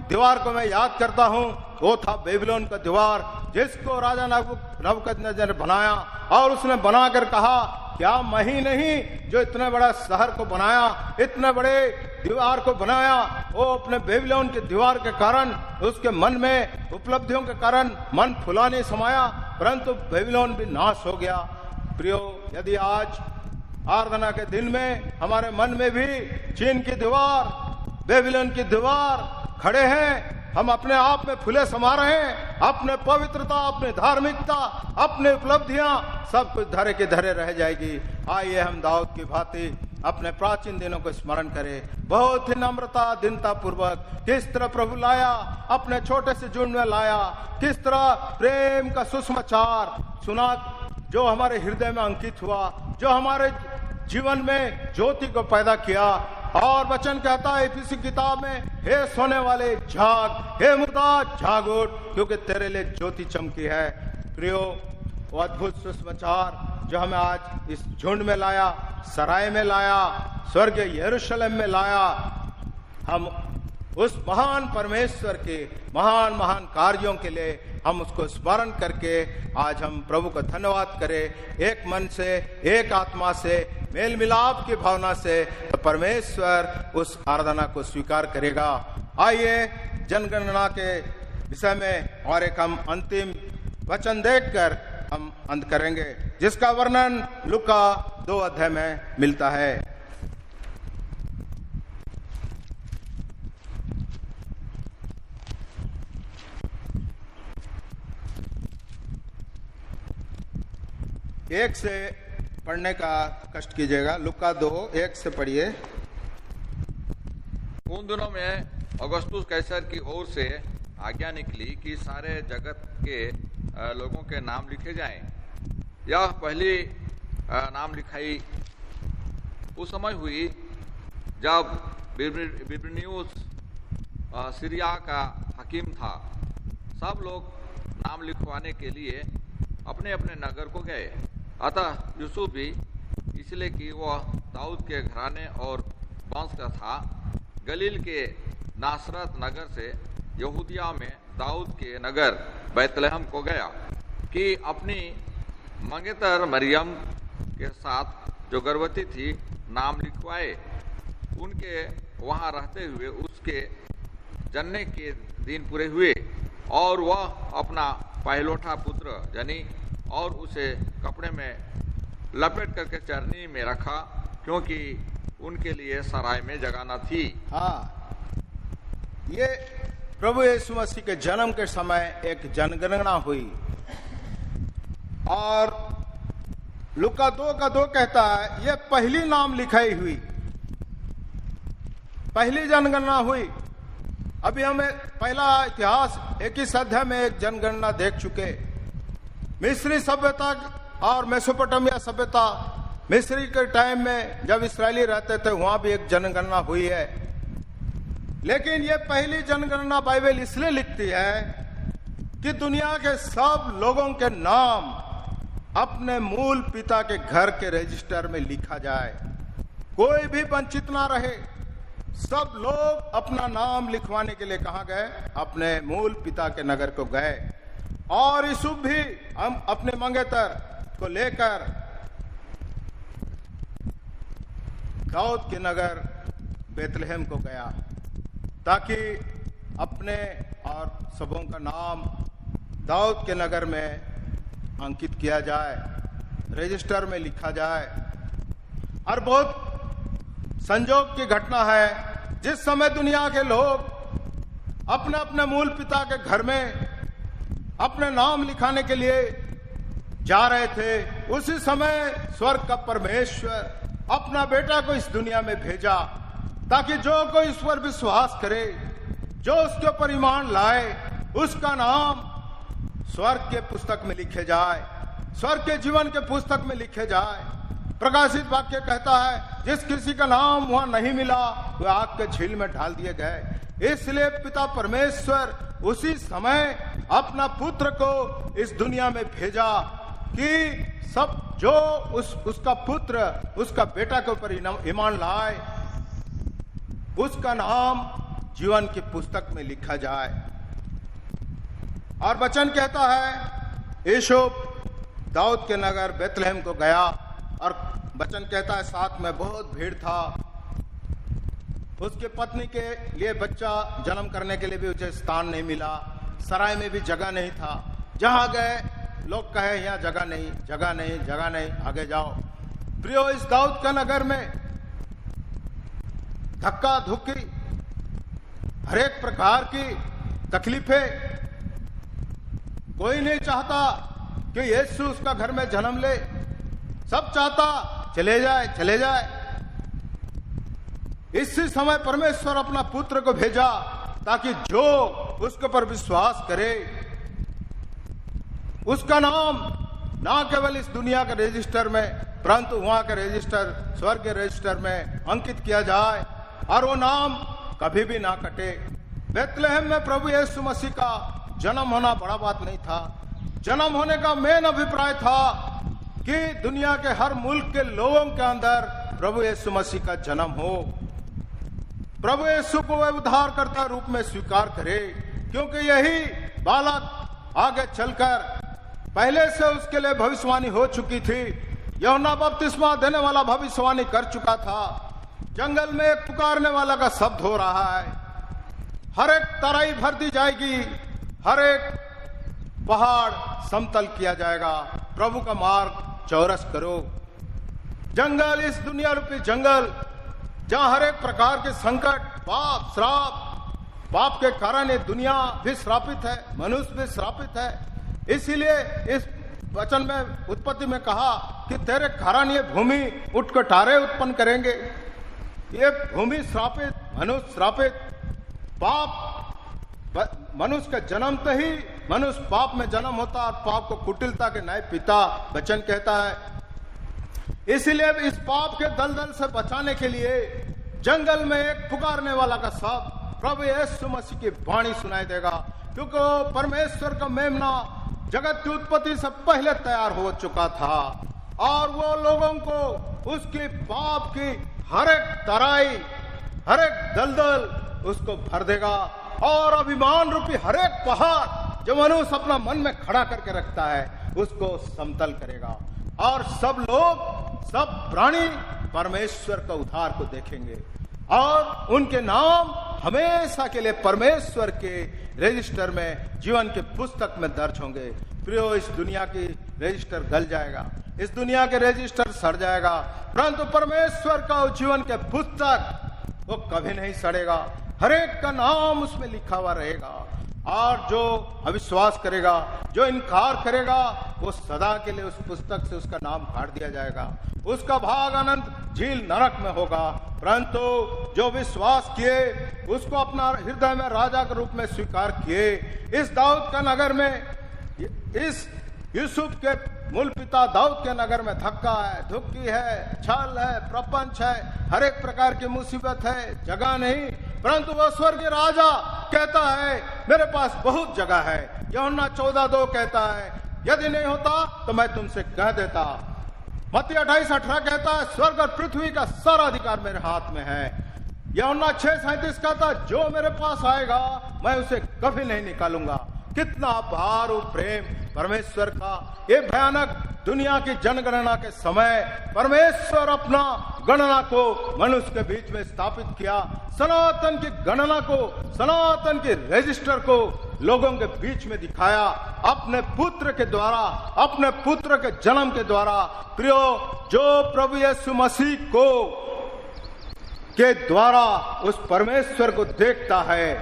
दीवार को मैं याद करता हूँ, वो था बेबीलोन का दीवार, जिसको राजा नबूकदनेस्सर ने बनाया और उसने बनाकर कहा क्या मैं ही नहीं जो इतने बड़ा शहर को बनाया, इतने बड़े दीवार को बनाया। वो अपने बेबीलोन के दीवार के कारण, उसके मन में उपलब्धियों के कारण मन फुला नहीं समाया, परंतु बेबीलोन भी नाश हो गया। प्रियो, यदि आज आराधना के दिन में हमारे मन में भी चीन की दीवार, बेबीलोन की दीवार खड़े हैं, हम अपने आप में फुले समा रहे हैं, अपने पवित्रता, अपने धार्मिकता, अपने उपलब्धियां सब कुछ धरे के धरे रह जाएगी। आइए हम दाऊद की भांति अपने प्राचीन दिनों को स्मरण करें, बहुत ही नम्रता, दीनता पूर्वक किस तरह प्रभु लाया, अपने छोटे से झुंड में लाया, किस तरह प्रेम का सुसमाचार सुना जो हमारे हृदय में अंकित हुआ, जो हमारे जीवन में ज्योति को पैदा किया। और वचन कहता है इफिसी किताब में, हे सोने वाले जाग, हे मुर्दा जाग उठ, क्योंकि तेरे लिए ज्योति चमकी है। प्रियो, वो अद्भुत सुसमाचार जो हमें आज इस झुंड में लाया, सराय में लाया, स्वर्ग यरूशलेम में लाया, हम उस महान परमेश्वर के महान महान कार्यों के लिए हम उसको स्मरण करके आज हम प्रभु को धन्यवाद करें, एक मन से, एक आत्मा से, मेल मिलाप की भावना से, तो परमेश्वर उस आराधना को स्वीकार करेगा। आइए जनगणना के विषय में और एक हम अंतिम वचन देखकर हम अंत करेंगे, जिसका वर्णन लूका 2 अध्याय में मिलता है। एक से पढ़ने का कष्ट कीजिएगा। लूका 2:1 से पढ़िए। उन दिनों में अगस्तुस कैसर की ओर से आज्ञा निकली कि सारे जगत के लोगों के नाम लिखे जाएं। यह पहली नाम लिखाई उस समय हुई जब बिरबनियुस सीरिया का हकीम था। सब लोग नाम लिखवाने के लिए अपने अपने नगर को गए। अतः यूसुफ भी, इसलिए कि वह दाऊद के घराने और वंश का था, गलील के नासरत नगर से यहूदिया में दाऊद के नगर बैतलहम को गया कि अपनी मंगेतर मरियम के साथ जो गर्भवती थी नाम लिखवाए। उनके वहाँ रहते हुए उसके जन्ने के दिन पूरे हुए और वह अपना पहलौठा पुत्र यानी और उसे कपड़े में लपेट करके चरनी में रखा, क्योंकि उनके लिए सराय में जगह न थी। हाँ, ये प्रभु यीशु मसीह के जन्म के समय एक जनगणना हुई, और लूका 2:2 कहता है ये पहली नाम लिखाई हुई, पहली जनगणना हुई। अभी हमें पहला इतिहास 21 अध्याय में एक जनगणना देख चुके। मिस्री सभ्यता और मेसोपोटामिया सभ्यता, मिस्री के टाइम में जब इस्राएली रहते थे वहां भी एक जनगणना हुई है। लेकिन ये पहली जनगणना बाइबल इसलिए लिखती है कि दुनिया के सब लोगों के नाम अपने मूल पिता के घर के रजिस्टर में लिखा जाए, कोई भी वंचित ना रहे। सब लोग अपना नाम लिखवाने के लिए कहां गए? अपने मूल पिता के नगर को गए। और यूसुफ भी हम अपने मंगेतर को लेकर दाऊद के नगर बेतलहम को गया, ताकि अपने और सबों का नाम दाऊद के नगर में अंकित किया जाए, रजिस्टर में लिखा जाए। और बहुत संजोग की घटना है, जिस समय दुनिया के लोग अपने अपने मूल पिता के घर में अपने नाम लिखाने के लिए जा रहे थे, उसी समय स्वर्ग का परमेश्वर अपना बेटा को इस दुनिया में भेजा, ताकि जो कोई इस पर विश्वास करे, जो उसके ऊपर ईमान लाए, उसका नाम स्वर्ग के पुस्तक में लिखे जाए, स्वर्ग के जीवन के पुस्तक में लिखे जाए। प्रकाशित वाक्य कहता है जिस किसी का नाम वहां नहीं मिला वह आग के झील में डाल दिए गए। इसलिए पिता परमेश्वर उसी समय अपना पुत्र को इस दुनिया में भेजा कि सब जो उसका पुत्र, उसका बेटा के ऊपर ईमान लाए, उसका नाम जीवन की पुस्तक में लिखा जाए। और वचन कहता है यूसुफ दाऊद के नगर बेतलहम को गया, और वचन कहता है साथ में बहुत भीड़ था। उसके पत्नी के लिए बच्चा जन्म करने के लिए भी उसे स्थान नहीं मिला, सराय में भी जगह नहीं था। जहां गए लोग कहे यहाँ जगह नहीं, जगह नहीं, जगह नहीं, आगे जाओ। प्रियो, इस दाऊद का नगर में धक्का धुक्की, हरेक प्रकार की तकलीफें, कोई नहीं चाहता कि यीशु उसका घर में जन्म ले, सब चाहता चले जाए, चले जाए। इसी समय परमेश्वर अपना पुत्र को भेजा, ताकि जो उसके पर विश्वास करे उसका नाम ना केवल इस दुनिया के रजिस्टर में, परंतु वहां के रजिस्टर, स्वर्ग के रजिस्टर में अंकित किया जाए, और वो नाम कभी भी ना कटे। बेतलहम में प्रभु यीशु मसीह का जन्म होना बड़ा बात नहीं था। जन्म होने का मेन अभिप्राय था कि दुनिया के हर मुल्क के लोगों के अंदर प्रभु यीशु मसीह का जन्म हो, प्रभु यीशु को वह उद्धारकर्ता रूप में स्वीकार करे, क्योंकि यही बालक आगे चलकर पहले से उसके लिए भविष्यवाणी हो चुकी थी। यूहन्ना बपतिस्मा देने वाला भविष्यवाणी कर चुका था। जंगल में एक पुकारने वाला का शब्द हो रहा है, हर एक तराई भर दी जाएगी, हर एक पहाड़ समतल किया जाएगा, प्रभु का मार्ग चौरस करो। जंगल, इस दुनिया रूपी जंगल, जहां हर एक प्रकार के संकट, पाप, श्राप, पाप के कारण ये दुनिया भी श्रापित है, मनुष्य भी श्रापित है। इसीलिए इस वचन में उत्पत्ति में कहा कि तेरे कारण ये भूमि उठ कटारे उत्पन्न करेंगे। ये भूमि श्रापित, मनुष्य श्रापित, पाप, मनुष्य का जन्म तो ही मनुष्य पाप में जन्म होता और पाप को कुटिलता के न्याय पिता वचन कहता है। इसीलिए इस पाप के दलदल से बचाने के लिए जंगल में एक पुकारने वाला का शब्द प्रभु यीशु मसीह की वाणी सुनाई देगा, क्योंकि परमेश्वर का मेमना जगत की उत्पत्ति से पहले तैयार हो चुका था, और वो लोगों को उसकी पाप की हर एक तराई, हर एक दलदल उसको भर देगा, और अभिमान रूपी हर एक पहाड़ जो मनुष्य अपना मन में खड़ा करके रखता है उसको समतल करेगा, और सब लोग, सब प्राणी परमेश्वर का उद्धार को देखेंगे, और उनके नाम हमेशा के लिए परमेश्वर के रजिस्टर में, जीवन के पुस्तक में दर्ज होंगे। प्रियो, इस दुनिया की रजिस्टर गल जाएगा, इस दुनिया के रजिस्टर सड़ जाएगा, परंतु परमेश्वर का जीवन के पुस्तक वो कभी नहीं सड़ेगा। हर एक का नाम उसमें लिखा हुआ रहेगा। और जो अविश्वास करेगा, जो इनकार करेगा, वो सदा के लिए उस पुस्तक से उसका नाम काट दिया जाएगा। उसका भाग अनंत झील नरक में होगा। परंतु जो विश्वास किए, उसको अपना हृदय में राजा के रूप में स्वीकार किए, इस दाऊद का नगर में, इस यूसुफ के मूल पिता दाऊद के नगर में धक्का है, धुक्की है, छल है, प्रपंच है, हर एक प्रकार की मुसीबत है, जगह नहीं। परंतु वो स्वर्गीय राजा कहता है मेरे पास बहुत जगह है। यूहन्ना 14:2 कहता है यदि नहीं होता तो मैं तुमसे कह देता। मत्ती 28:18 कहता है स्वर्ग और पृथ्वी का सारा अधिकार मेरे हाथ में है। यूहन्ना 6:37 कहता जो मेरे पास आएगा मैं उसे कभी नहीं निकालूंगा। कितना भार और प्रेम परमेश्वर का। ये भयानक दुनिया की जनगणना के समय परमेश्वर अपना गणना को मनुष्य के बीच में स्थापित किया। सनातन की गणना को, सनातन के रजिस्टर को लोगों के बीच में दिखाया अपने पुत्र के द्वारा, अपने पुत्र के जन्म के द्वारा। प्रियो, जो प्रभु यीशु मसीह को के द्वारा उस परमेश्वर को देखता है,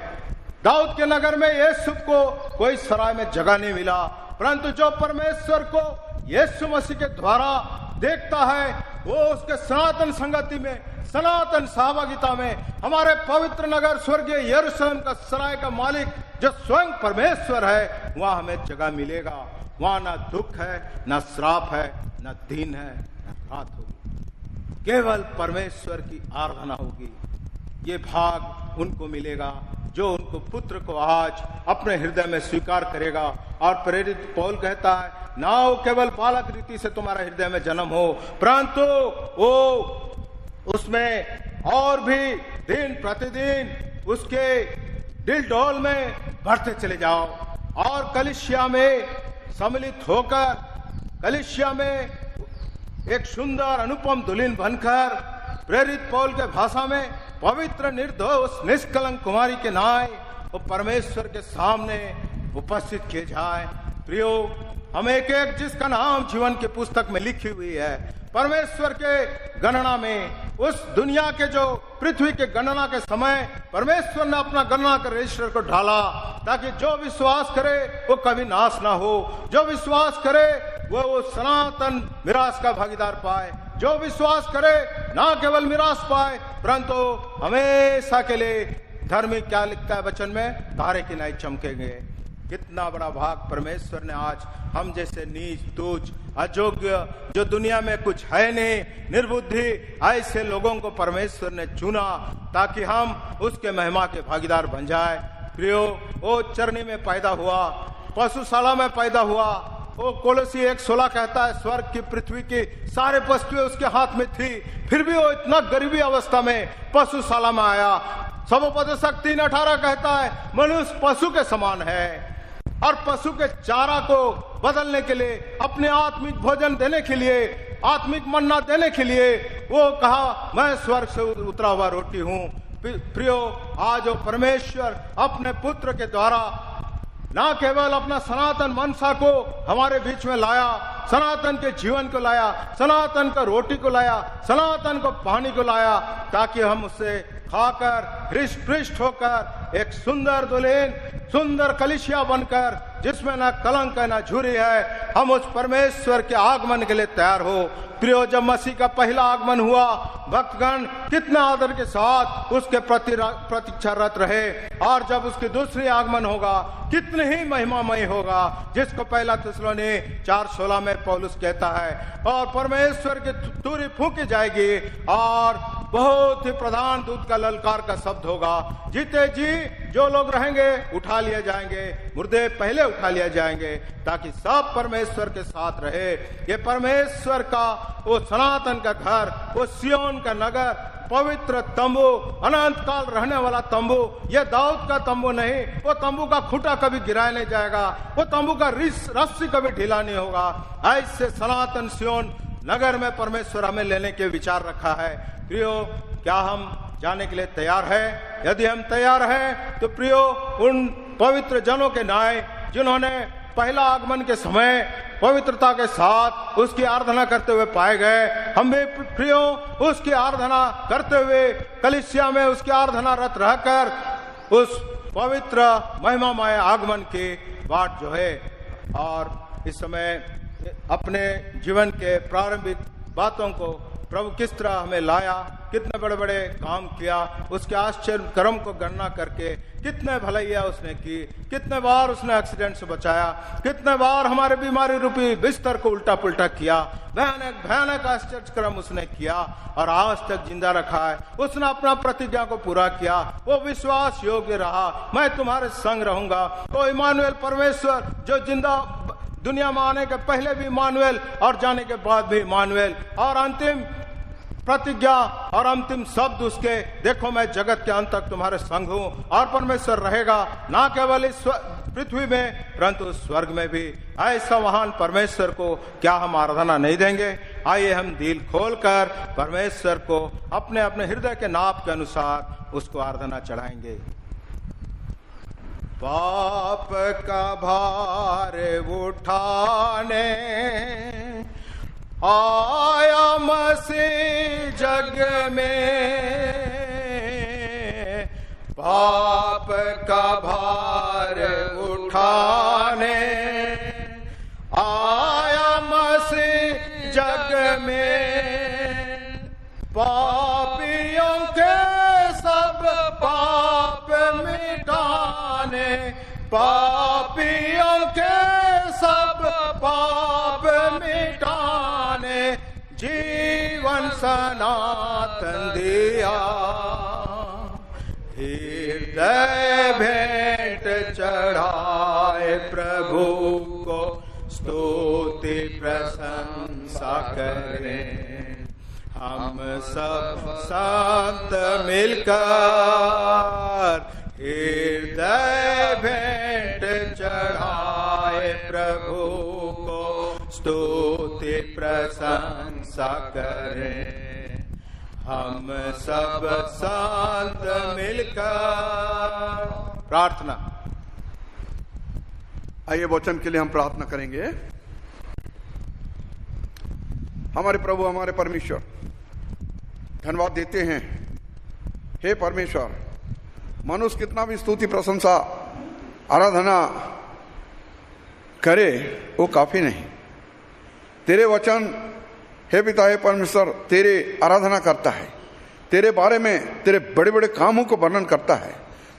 दाऊद के नगर में यीशु को कोई सराय में जगह नहीं मिला, परंतु जो परमेश्वर को यीशु मसीह के द्वारा देखता है वो उसके सनातन संगति में, सनातन सहभागिता में, हमारे पवित्र नगर स्वर्गीय यरूशलेम का सराय का मालिक जो स्वयं परमेश्वर है, वहां हमें जगह मिलेगा। वहां ना दुख है, ना श्राप है, ना दिन है, ना रात होगी, केवल परमेश्वर की आराधना होगी। ये भाग उनको मिलेगा जो उनको पुत्र को आज अपने हृदय में स्वीकार करेगा। और प्रेरित पौल कहता है ना हो केवल बालक रीति से तुम्हारा हृदय में जन्म हो, परंतु वो उसमें और भी दिन प्रतिदिन उसके दिल डोल में बढ़ते चले जाओ और कलीसिया में सम्मिलित होकर, कलीसिया में एक सुंदर अनुपम दुल्हन बनकर, प्रेरित पौल के भाषा में पवित्र निर्दोष निष्कलंक कुमारी के नाय वो परमेश्वर के सामने उपस्थित किए जाए। प्रियो, हम एक एक जिसका नाम जीवन की पुस्तक में लिखी हुई है, परमेश्वर के गणना में, उस दुनिया के जो पृथ्वी के गणना के समय परमेश्वर ने अपना गणना के रजिस्टर को ढाला ताकि जो विश्वास करे वो कभी नाश ना हो, जो विश्वास करे वो सनातन मिरास का भागीदार पाए, जो विश्वास करे ना केवल मिरास पाए परंतु हमेशा के लिए धर्मी क्या लिखता है वचन में, तारे की नाई चमकेंगे। कितना बड़ा भाग परमेश्वर ने आज हम जैसे नीच, तुच्छ, अयोग्य, जो दुनिया में कुछ है नहीं, निर्बुद्धि, ऐसे लोगों को परमेश्वर ने चुना ताकि हम उसके महिमा के भागीदार बन जाए। प्रियो, वो चरनी में पैदा हुआ, पशुशाला में पैदा हुआ। वो कोलोसी 1:16 कहता है स्वर्ग की, पृथ्वी की सारे वस्तुएं उसके हाथ में थी, फिर भी वो इतना गरीबी अवस्था में पशुशाला में आया। समुपदेशक 3:18 कहता है मनुष्य पशु के समान है और पशु के चारा को बदलने के लिए, अपने आत्मिक भोजन देने के लिए, आत्मिक मन्ना देने के लिए वो कहा मैं स्वर्ग से उतरा हुआ रोटी हूँ। प्रियो, आज वो परमेश्वर अपने पुत्र के द्वारा ना केवल अपना सनातन मनसा को हमारे बीच में लाया, सनातन के जीवन को लाया, सनातन का रोटी को लाया, सनातन को पानी को लाया, ताकि हम उससे खाकर हृष्ट पृष्ठ होकर एक सुंदर दुल्हन, सुंदर कलीसिया बनकर जिसमें ना कलंक है ना झुर्री है, हम उस परमेश्वर के आगमन के लिए तैयार हो। प्रियो, जब मसीह का पहला आगमन हुआ, भक्तगण कितना आदर के साथ उसके प्रतीक्षारत रहे, और जब उसकी दूसरी आगमन होगा कितने ही महिमामय होगा, जिसको पहला थिस्सलुनी 4:16 में पौलुस कहता है। और परमेश्वर की तुरी फूंकी जाएगी और बहुत ही प्रधान दूत का ललकार का शब्द होगा। जीते जी जो लोग रहेंगे उठा लिए जाएंगे, मुर्दे पहले उठा लिए जाएंगे, ताकि सब परमेश्वर के साथ रहे। ये परमेश्वर का वो सनातन का घर, वो सियोन का नगर, पवित्र तंबू, अनंत काल रहने वाला तंबू, ये दाऊद का तंबू नहीं, वो तंबू का खूंटा कभी गिराया नहीं जाएगा, वो तंबू का रस्सी कभी ढीला नहीं होगा। ऐसे सनातन सियोन नगर में परमेश्वर हमें लेने के विचार रखा है। प्रियो, क्या हम जाने के लिए तैयार है? यदि हम तैयार हैं तो प्रियो, उन पवित्र जनों के नाय जिन्होंने पहला आगमन के समय पवित्रता के साथ उसकी आराधना करते हुए पाए गए। हम भी प्रियो उसकी आराधना करते हुए कलीसिया में उसकी आराधना रत रहकर उस पवित्र महिमामय आगमन की बाट जो है, और इस समय अपने जीवन के प्रारंभिक बातों को प्रभु किस तरह हमें लाया, कितने बड़े बड़े काम किया, उसके आश्चर्य कर्म को गणना करके कितने भलाइयाँ उसने की, कितने बार उसने एक्सीडेंट से बचाया, कितने बार हमारे बीमारी रूपी बिस्तर को उल्टा पुल्टा किया, भयानक भयानक आश्चर्य कर्म उसने किया और आज तक जिंदा रखा है। उसने अपना प्रतिज्ञा को पूरा किया, वो विश्वास योग्य रहा, मैं तुम्हारे संग रहूंगा। तो इमानुएल परमेश्वर जो जिंदा दुनिया में आने के पहले भी इमानुएल और जाने के बाद भी इमानुएल, और अंतिम प्रतिज्ञा और अंतिम शब्द उसके, देखो मैं जगत के अंत तक तुम्हारे संग हूं, और परमेश्वर रहेगा ना केवल इस पृथ्वी में परंतु स्वर्ग में भी। ऐसा महान परमेश्वर को क्या हम आराधना नहीं देंगे? आइए हम दिल खोलकर परमेश्वर को अपने अपने हृदय के नाप के अनुसार उसको आराधना चढ़ाएंगे। पाप का भार उठाने आया मसीह जग में, पाप का भार उठाने आया मसीह जग में, पापियों के सब पाप मिटाने, पापियों के सब पाप मिटाने, जीवन सनातन दिया, हृदय भेंट चढ़ाए प्रभु को स्तुति प्रशंसा करें। हम सब संत मिलकर हृदय भेंट चढ़ाए प्रभु को स्तुति प्रशंसा करें। हम सब संत मिलकर प्रार्थना। आइए वचन के लिए हम प्रार्थना करेंगे। हमारे प्रभु हमारे परमेश्वर, धन्यवाद देते हैं। हे परमेश्वर, मनुष्य कितना भी स्तुति प्रशंसा आराधना करे वो काफी नहीं। तेरे वचन हे पिता हे परमेश्वर तेरे आराधना करता है, तेरे बारे में तेरे बड़े बड़े कामों को वर्णन करता है,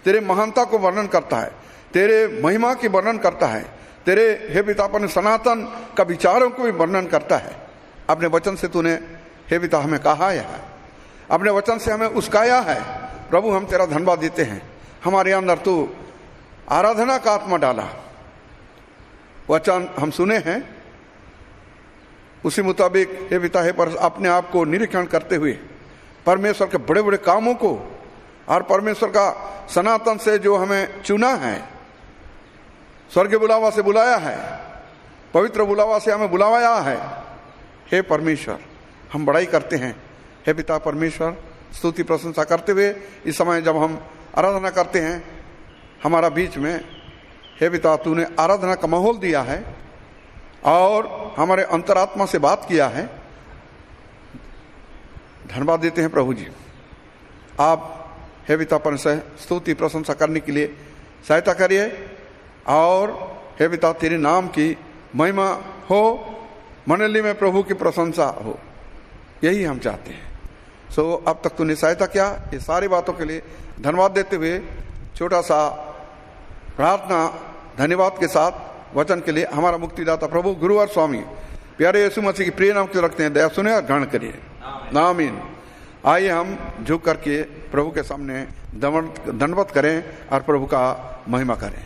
तेरे महानता को वर्णन करता है, तेरे महिमा की वर्णन करता है, तेरे हे पिता अपने सनातन का विचारों को भी वर्णन करता है। अपने वचन से तूने हे पिता हमें कहा है, अपने वचन से हमें उस्काया है। प्रभु हम तेरा धन्यवाद देते हैं। हमारे अंदर तू आराधना का आत्मा डाला, वचन हम सुने हैं उसी मुताबिक हे पिता हे पर अपने आप को निरीक्षण करते हुए परमेश्वर के बड़े बड़े कामों को और परमेश्वर का सनातन से जो हमें चुना है, स्वर्ग बुलावा से बुलाया है, पवित्र बुलावा से हमें बुलावाया है। हे परमेश्वर हम बड़ाई करते हैं। हे पिता परमेश्वर स्तुति प्रशंसा करते हुए इस समय जब हम आराधना करते हैं हमारा बीच में हे पिता तूने आराधना का माहौल दिया है और हमारे अंतरात्मा से बात किया है। धन्यवाद देते हैं प्रभु जी। आप हे पिता परमेश्वर स्तुति प्रशंसा करने के लिए सहायता करिए और हे पिता तेरे नाम की महिमा हो, मंडली में प्रभु की प्रशंसा हो, यही हम चाहते हैं। सो अब तक तूने सहायता किया, ये सारी बातों के लिए धन्यवाद देते हुए छोटा सा प्रार्थना धन्यवाद के साथ वचन के लिए हमारा मुक्तिदाता प्रभु गुरु और स्वामी प्यारे यीशु मसीह की प्रिय नाम के रखते हैं। दया सुने और ग्रहण करिए। आमीन। आइए हम झुक करके प्रभु के सामने दंडवत करें और प्रभु का महिमा करें।